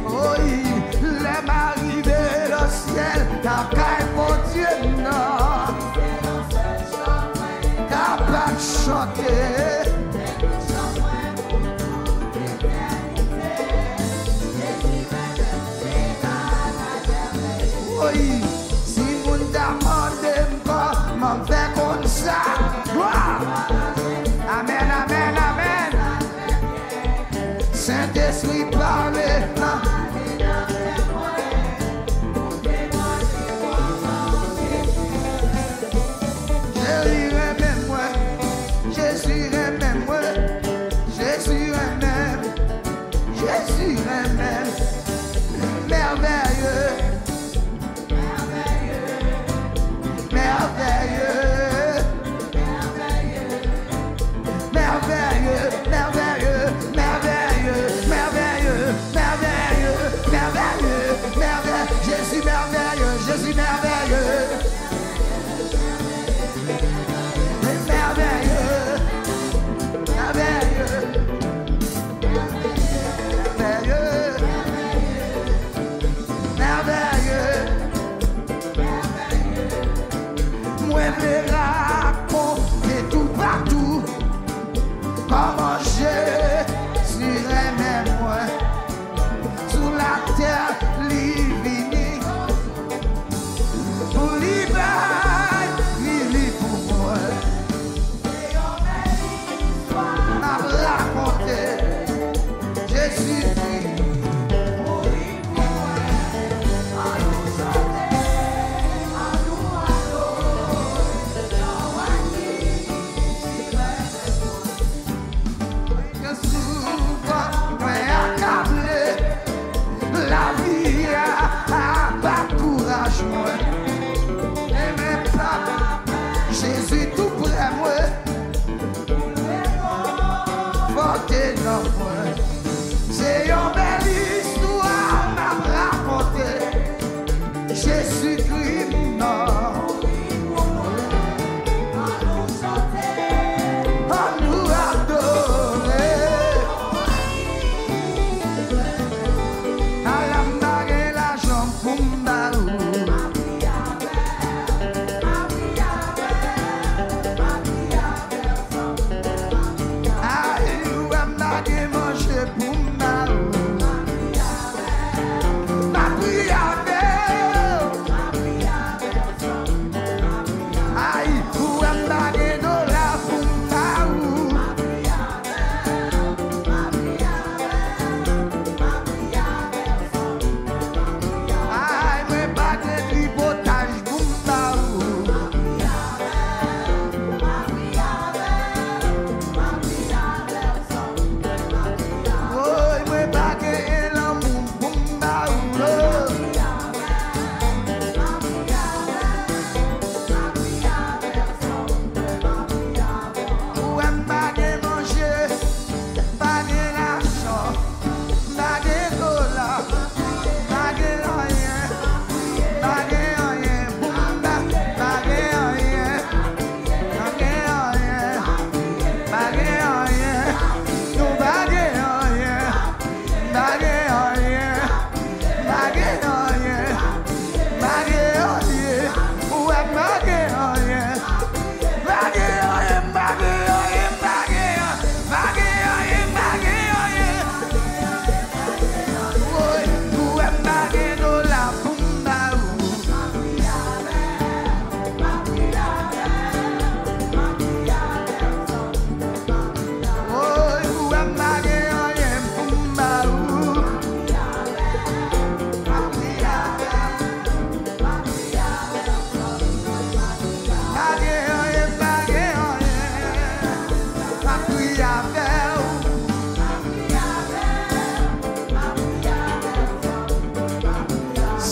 Oui, le mari de le ciel, car mon Dieu non, capable de chanter. Oui, si vous demandez comment faire comme ça, gloire. Amen, amen, amen. Saint-Esprit parlez. Jésus aime moi, Jésus aime moi, Jésus aime, Jésus aime, merveilleux. Merveilleux, merveilleux, merveilleux, merveilleux, merveilleux, merveilleux, merveilleux, merveilleux, Jésus merveilleux, Jésus merveilleux, merveilleux, merveilleux, merveilleux, merveilleux. Moi, je raconter tout partout comment Jésus aime moi. Sous la terre, l'ivini, pour libérer.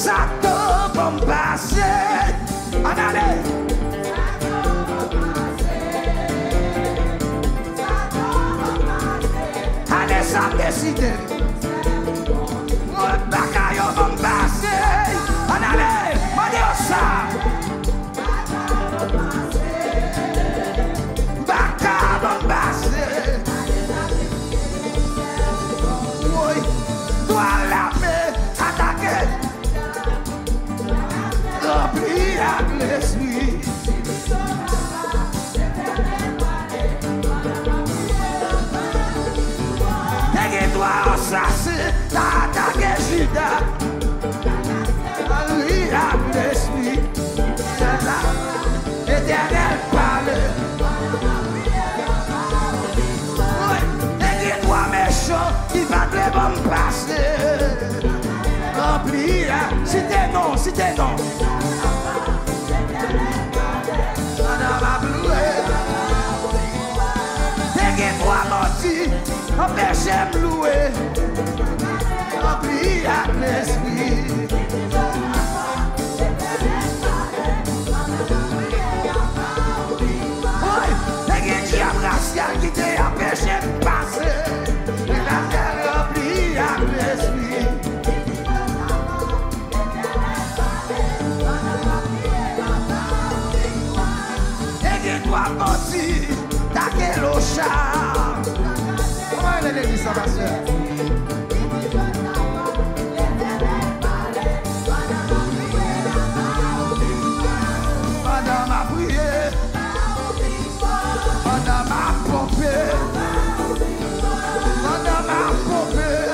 ça va me passer. En allez. Allez, ça décide. Bakayo va me passer. En allez, m'en ça. Baka va me passer. Oui, toi la main attaquer. Rempli avec l'esprit. Toi, ça c'est attaquer Judas. Rempli avec l'esprit. C'est là, l'Éternel parle. Oui, et toi méchant qui va te bon passer. Rempli, si t'es non, si t'es non. Et toi menti, empêchez me louer. Rempli avec l'esprit. Qui t'a empêché de passer, et la terre remplie avec l'esprit. Et que toi menti, t'as quel au char. Comment elle est dit ça, ma soeur? Pendant ma prière, pendant ma pompée, pendant ma pompée,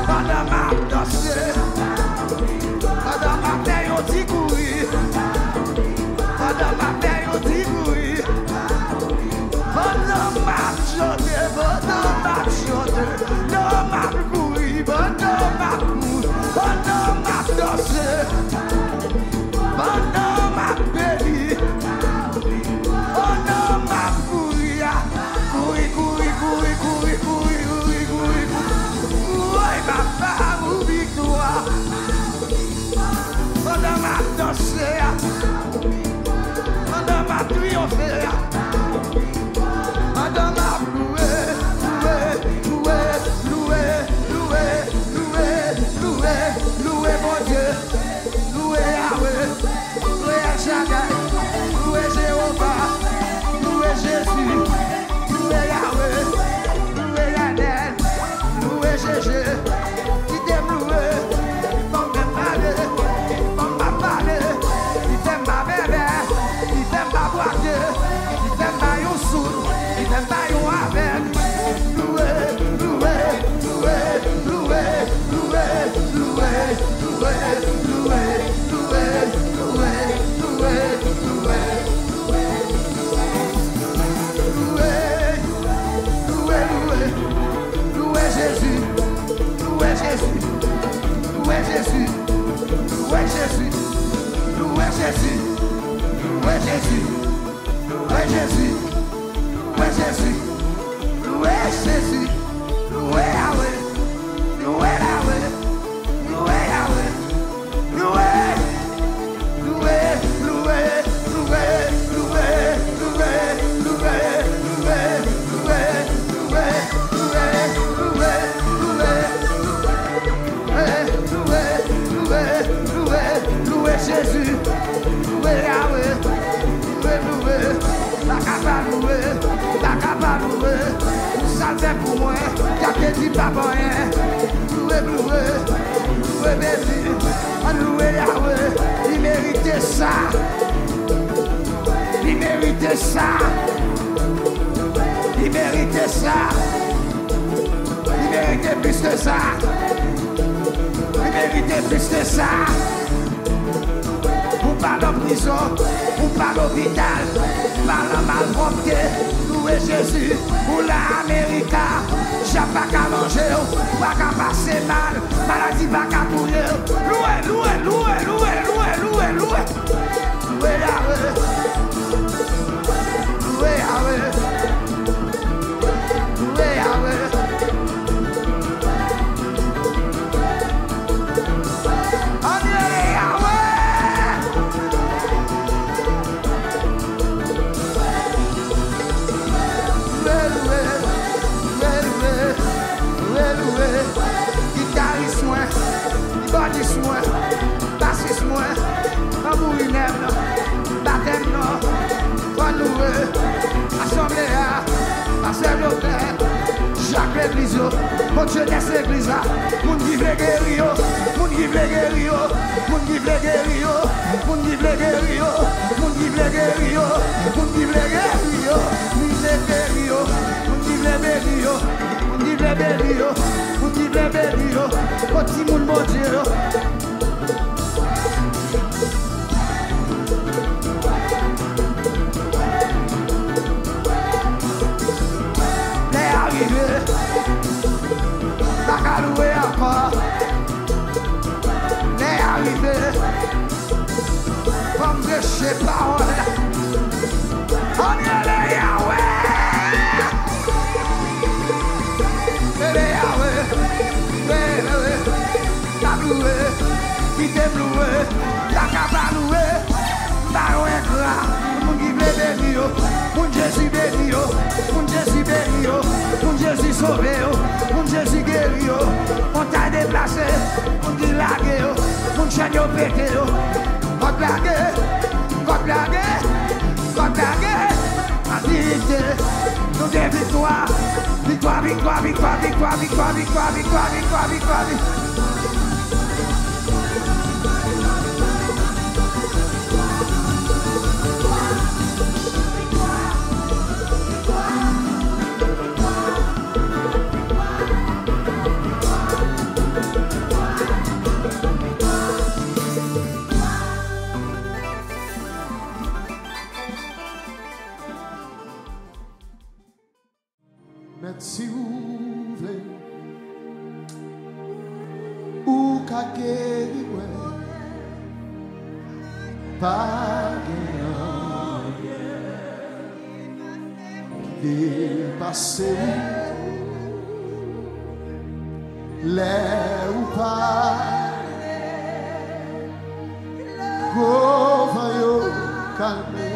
pendant ma danser, pendant ma période d'y courir, pendant ma période d'y courir, pendant ma journée, pendant ma courir, pendant ma courir, pendant ma danser, pendant ma bénie. Pendant ma danser, pendant ma triompher, pendant ma louer, louer mon Dieu, louer Yahweh, louer Shaddai, louer Jéhovah, louer Jésus, louer Yahweh, louer Yannel, louer Jésus, qui t'aime louer. Jésus, loué Yahweh, loué, la capable loué, ça fait pour moi, y'a que dit pas pour rien, loué, béni, loué Yahweh, il méritait ça, il méritait ça, il méritait ça, il méritait plus que ça, il méritait plus que ça. Pas en prison, ou pas l'hôpital, pas la malpropreté, louer Jésus, ou l'Amérique, j'ai pas qu'à manger, pas qu'à passer mal, maladie pas qu'à courir, louer, Yahweh, louer Yahweh. moi, bassiste moi, tambourinem, baptême non, bonne nouvelle, assemblée à l'hôtel, Jacques l'église, mon Dieu des églises, mon qui veut guérir, mon qui veut guérir, mon qui veut guérir, mon qui veut guérir, mon qui veut guérir, mon qui veut guérir, mon qui veut guérir, mon qui veut guérir, mon qui veut guérir, petit monde mon Dieu. T'as qu'à louer encore. Les arrivés, comme de chez parole. On y est les Yahweh. Les Yahweh, t'as loué, qui t'aime loué, t'as qu'à pas louer. T'as loué gras, mon qui veut bénir, mon Jésus bénir, mon Jésus bénir, mon Jésus sauvé, mon Jésus guéri, mon t'a déplacé, mon dit lagué, mon chaîne pété, God blagué, God blagué, God blagué, en vérité, nous des victoires, victoire, victoire, victoire, victoire, victoire, victoire, victoire, victoire, victoire. Si vous voulez, ou qu'à guérir, pas dépasser les ou pas, go vaillot calmer.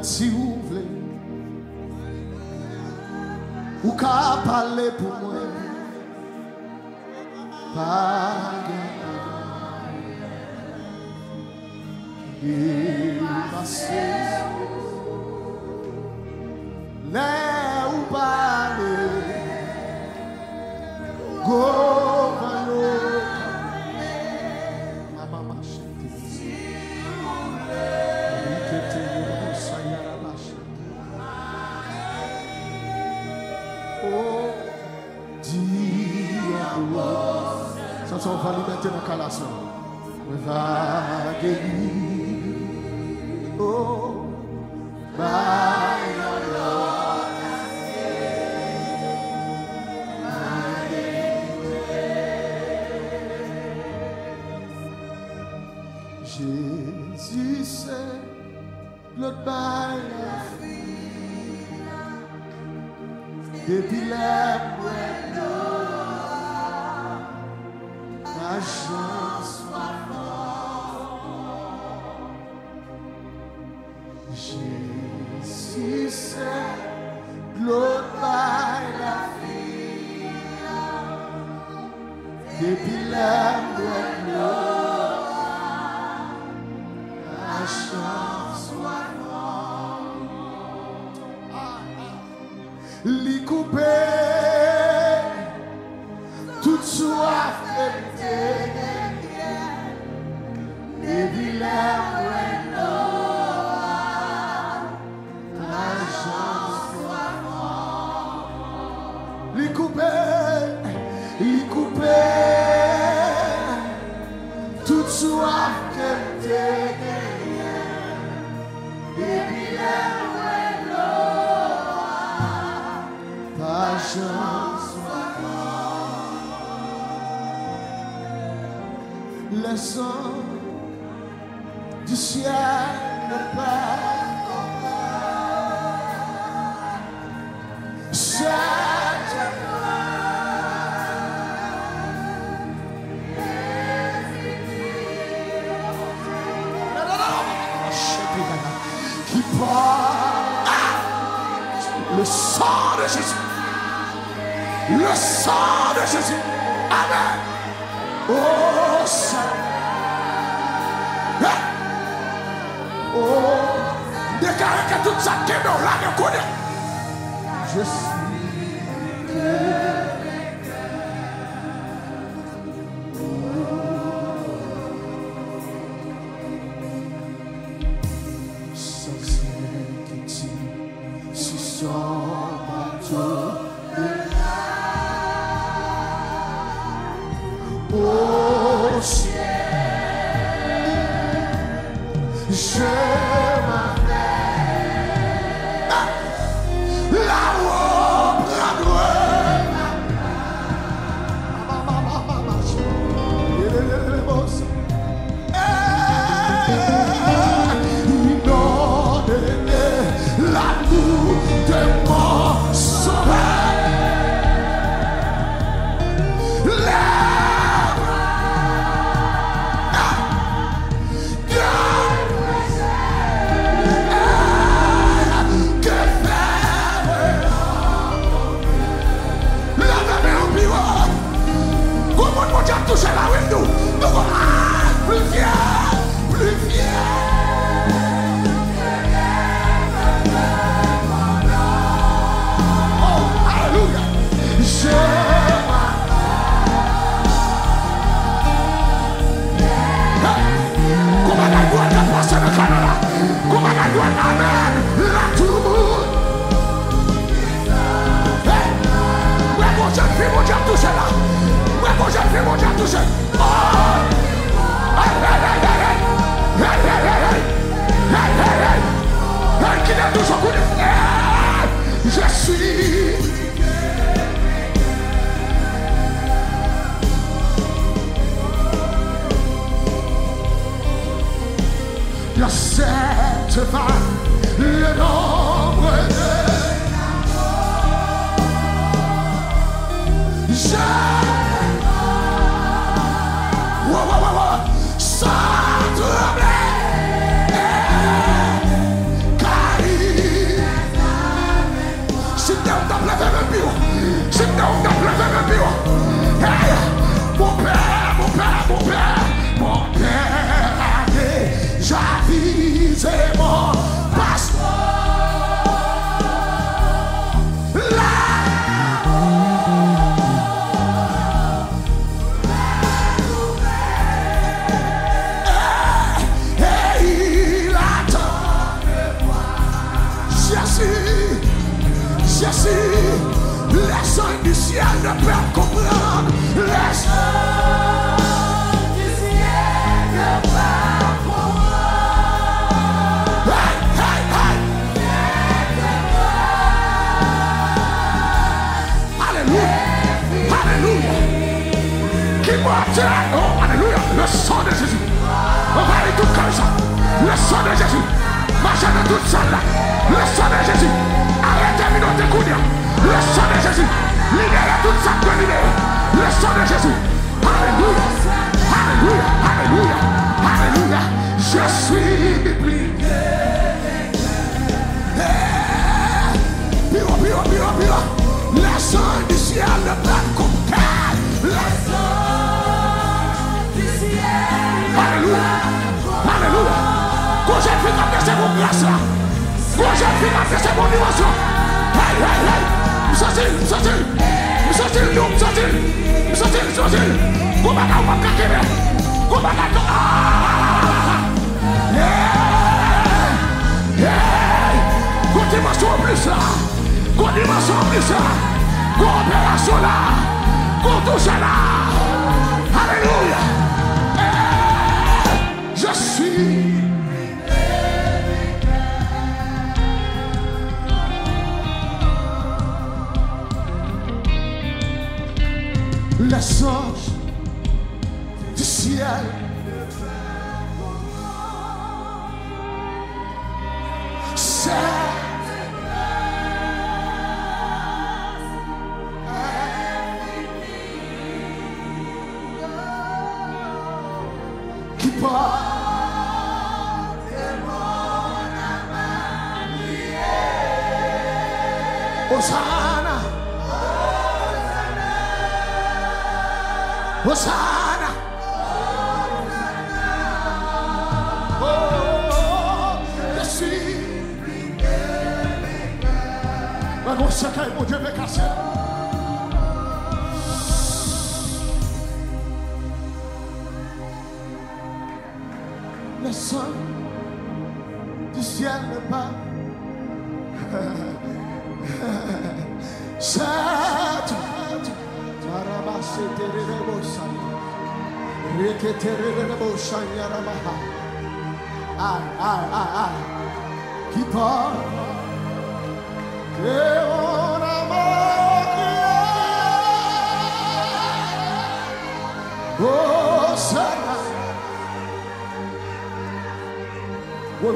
Si vous voulez, ou qu'à parler pour moi, pas dépasser les ou parler, go on va lui mettre dans la calasse. On va guérir. Oh, Jésus, c'est l'autre bail la vie. Depuis la chance soit Jésus, c'est l'autre bail la vie. Depuis la chance soit li coupé toute soif et vilain la chance soit li coupé toute soif que t'es et vilain ta chance soit le sang du ciel ne pas qui porte le sang de Jésus. Le sang de Jésus. Amen. Oh, sang. Oh, déclarez que tout ça qui est dans là, je connais. Je suis. ciel. Qui porte mon âme. Hosanna. Hosanna. Oh, je suis. Agora você quer poder ver cacete. Le son du ciel n'est pas certes. Qui parle et on a marqué. Oh, ça. Oui.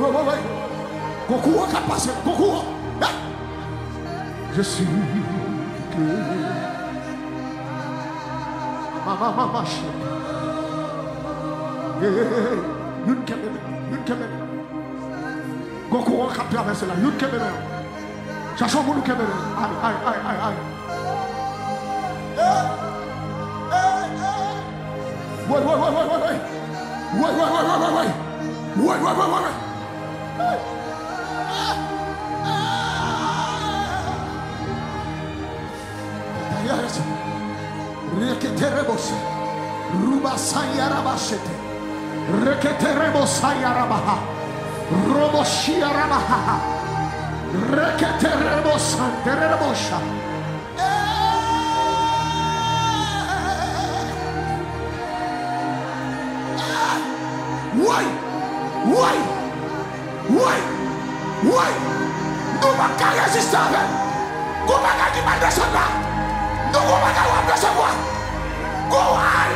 Concours qui a passé. Concours. Je suis que maman chérie. Une caméra. Concours qui a traversé là. Une caméra. Cherchons mon caméra. Aïe. Ouais. Reketeremos Ruba Sayarabashete Reketeremos Sayarabaha Roboshiarabaha Reketeremos Santerebosha. Why? Nous va pas résister avec. Nous va pas qui va descendre là. Nous va pas recevoir. Go aïe.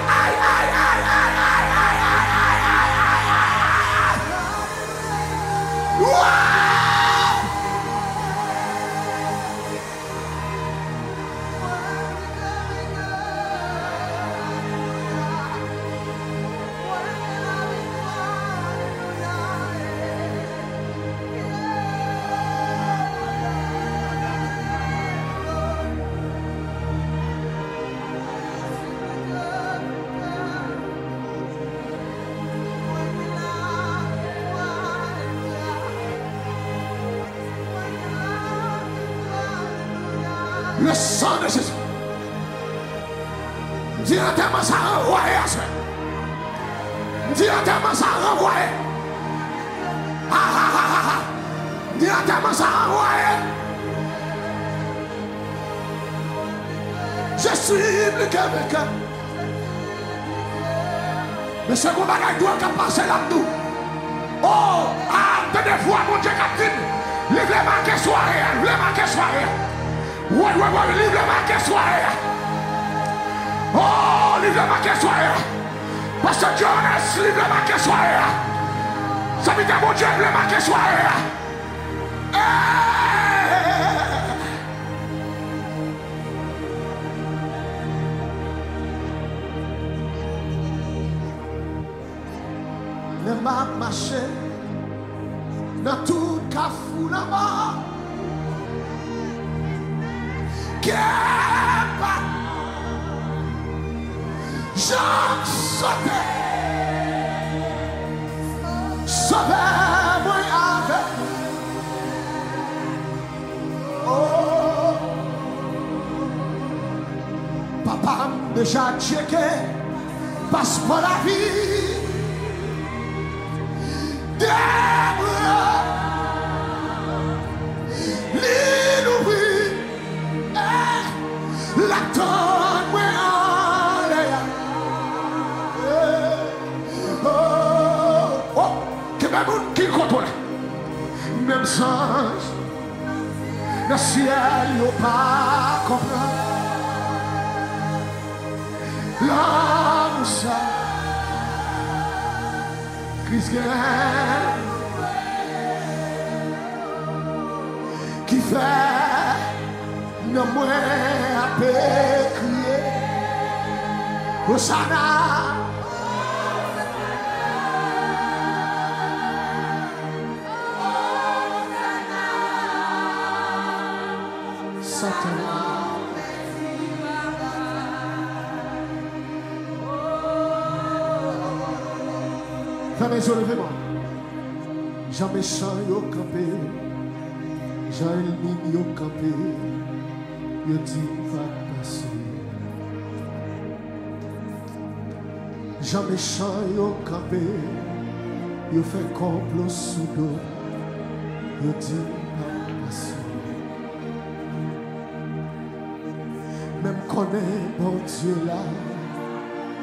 Le sang de Jésus. Directement ça renvoie. Directement ça renvoie. Directement ça renvoie. Je suis plus que vainqueur. Mais ce qu'on va doit passer là-dedans. Oh, tenez fois mon Dieu capitaine. Lève-les marqués soirée. Ouais, livre la marque soirée. Oh, livre la marque soirée. Pasteur Jonas, livre la marque soirée. Ça veut dire mon Dieu, livre la marque soirée. Le m'a marché dans tout cafou là-bas. Jean sauté, sauvez-moi avec. Oh, papa déjà checké, passe pour la vie. Même sans le ciel n'a pas compris. L'homme ça Christ qui fait non moins à crier Hosanna. Fermez les yeux, levez-moi. Jean méchant yo campé, Jean ennemi yo campé, yo dit va passer. Jean méchant yo campé, yo fait complot sous l'eau, yo dit va passer. Même connaît bon Dieu là,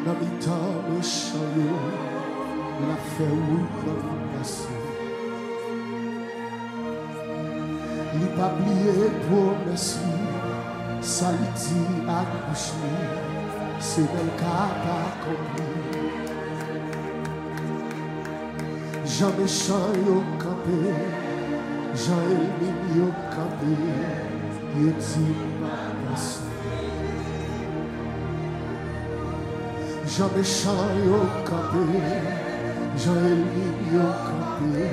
dans les temps méchants yo. La fait où comme passer. Il n'a pas oublié promesse, ça lui dit à bouche, c'est le cas pas compris. Jean méchant yo campé, Jean ennemi yo campé, il dit pas passer. Jean méchant yo campé, Jean ennemi yo campé,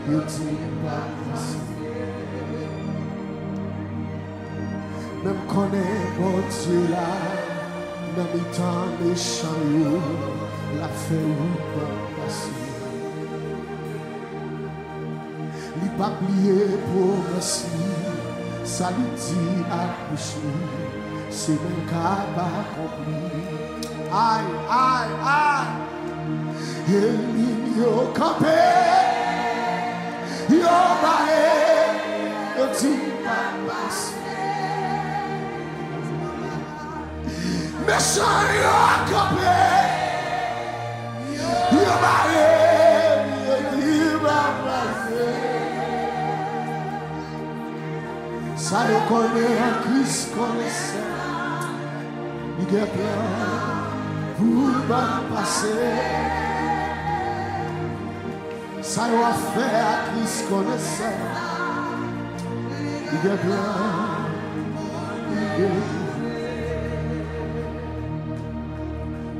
yo dit pas passer. Même connaît bon Dieu là, dans les temps méchants yo, la fait ou pas passer. Il pas oublié promesse, ça lui dit à bouche, c'est même qu'à pas compris. Aïe, aïe, aïe. Ennemi yo campé, yo baé, yo dit pas passer. Méchant yo campé, yo baé, yo dit pas passer. Ça le connaît en Christ connaissant, il y a plein pour pas passer. Ça y a fait à Christ connaissant. Il est bien.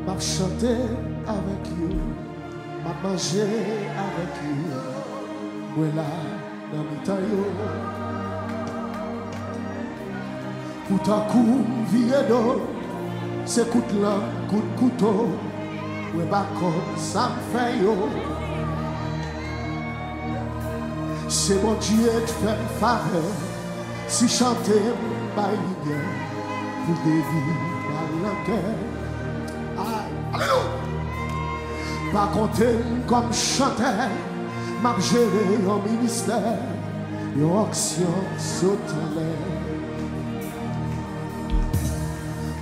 M'a chanté avec vous, m'a mangé avec vous. Voilà, dans le taillot. Pour ta coup, vie d'eau, c'est coup de langue, coup de couteau. Ouais, bah, comme ça me fait yo. C'est mon Dieu qui fait une faveur. Si chanter, ma lumière, pour guérir ma langue. Alléluia. Pas compter comme chanteur, m'a géré au ministère, et action saute en l'air.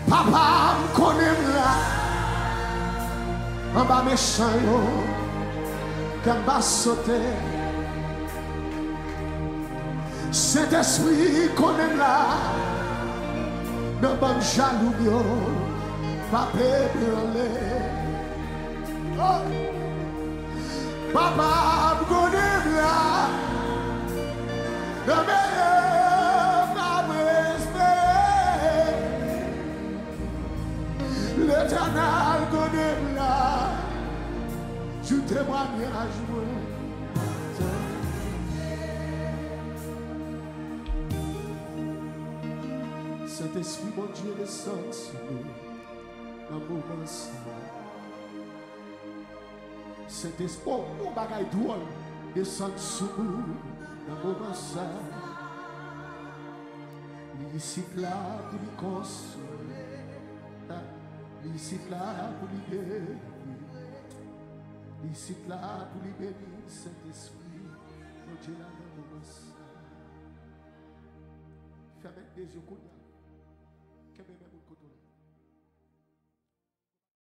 Papa me connaît là, en bas méchant yo, qu'en bas sauter. Cet esprit qu'on aime là, ne bon jaloux yo, pas pébrelé. Papa qu'on aime là, ne meilleur pas respect. L'éternel qu'on aime là, je témoigne à jouer. Saint-Esprit, mon Dieu, descend sur nous, dans le moment ça. Saint-Esprit, mon bagaille drôle, descend sur nous, dans le moment ça. Ici là pour lui consoler, ici là pour lui guérir, ici là pour lui bénir, Saint-Esprit, mon Dieu, dans le moment ça. Fermez les yeux. Que bébé vous côté.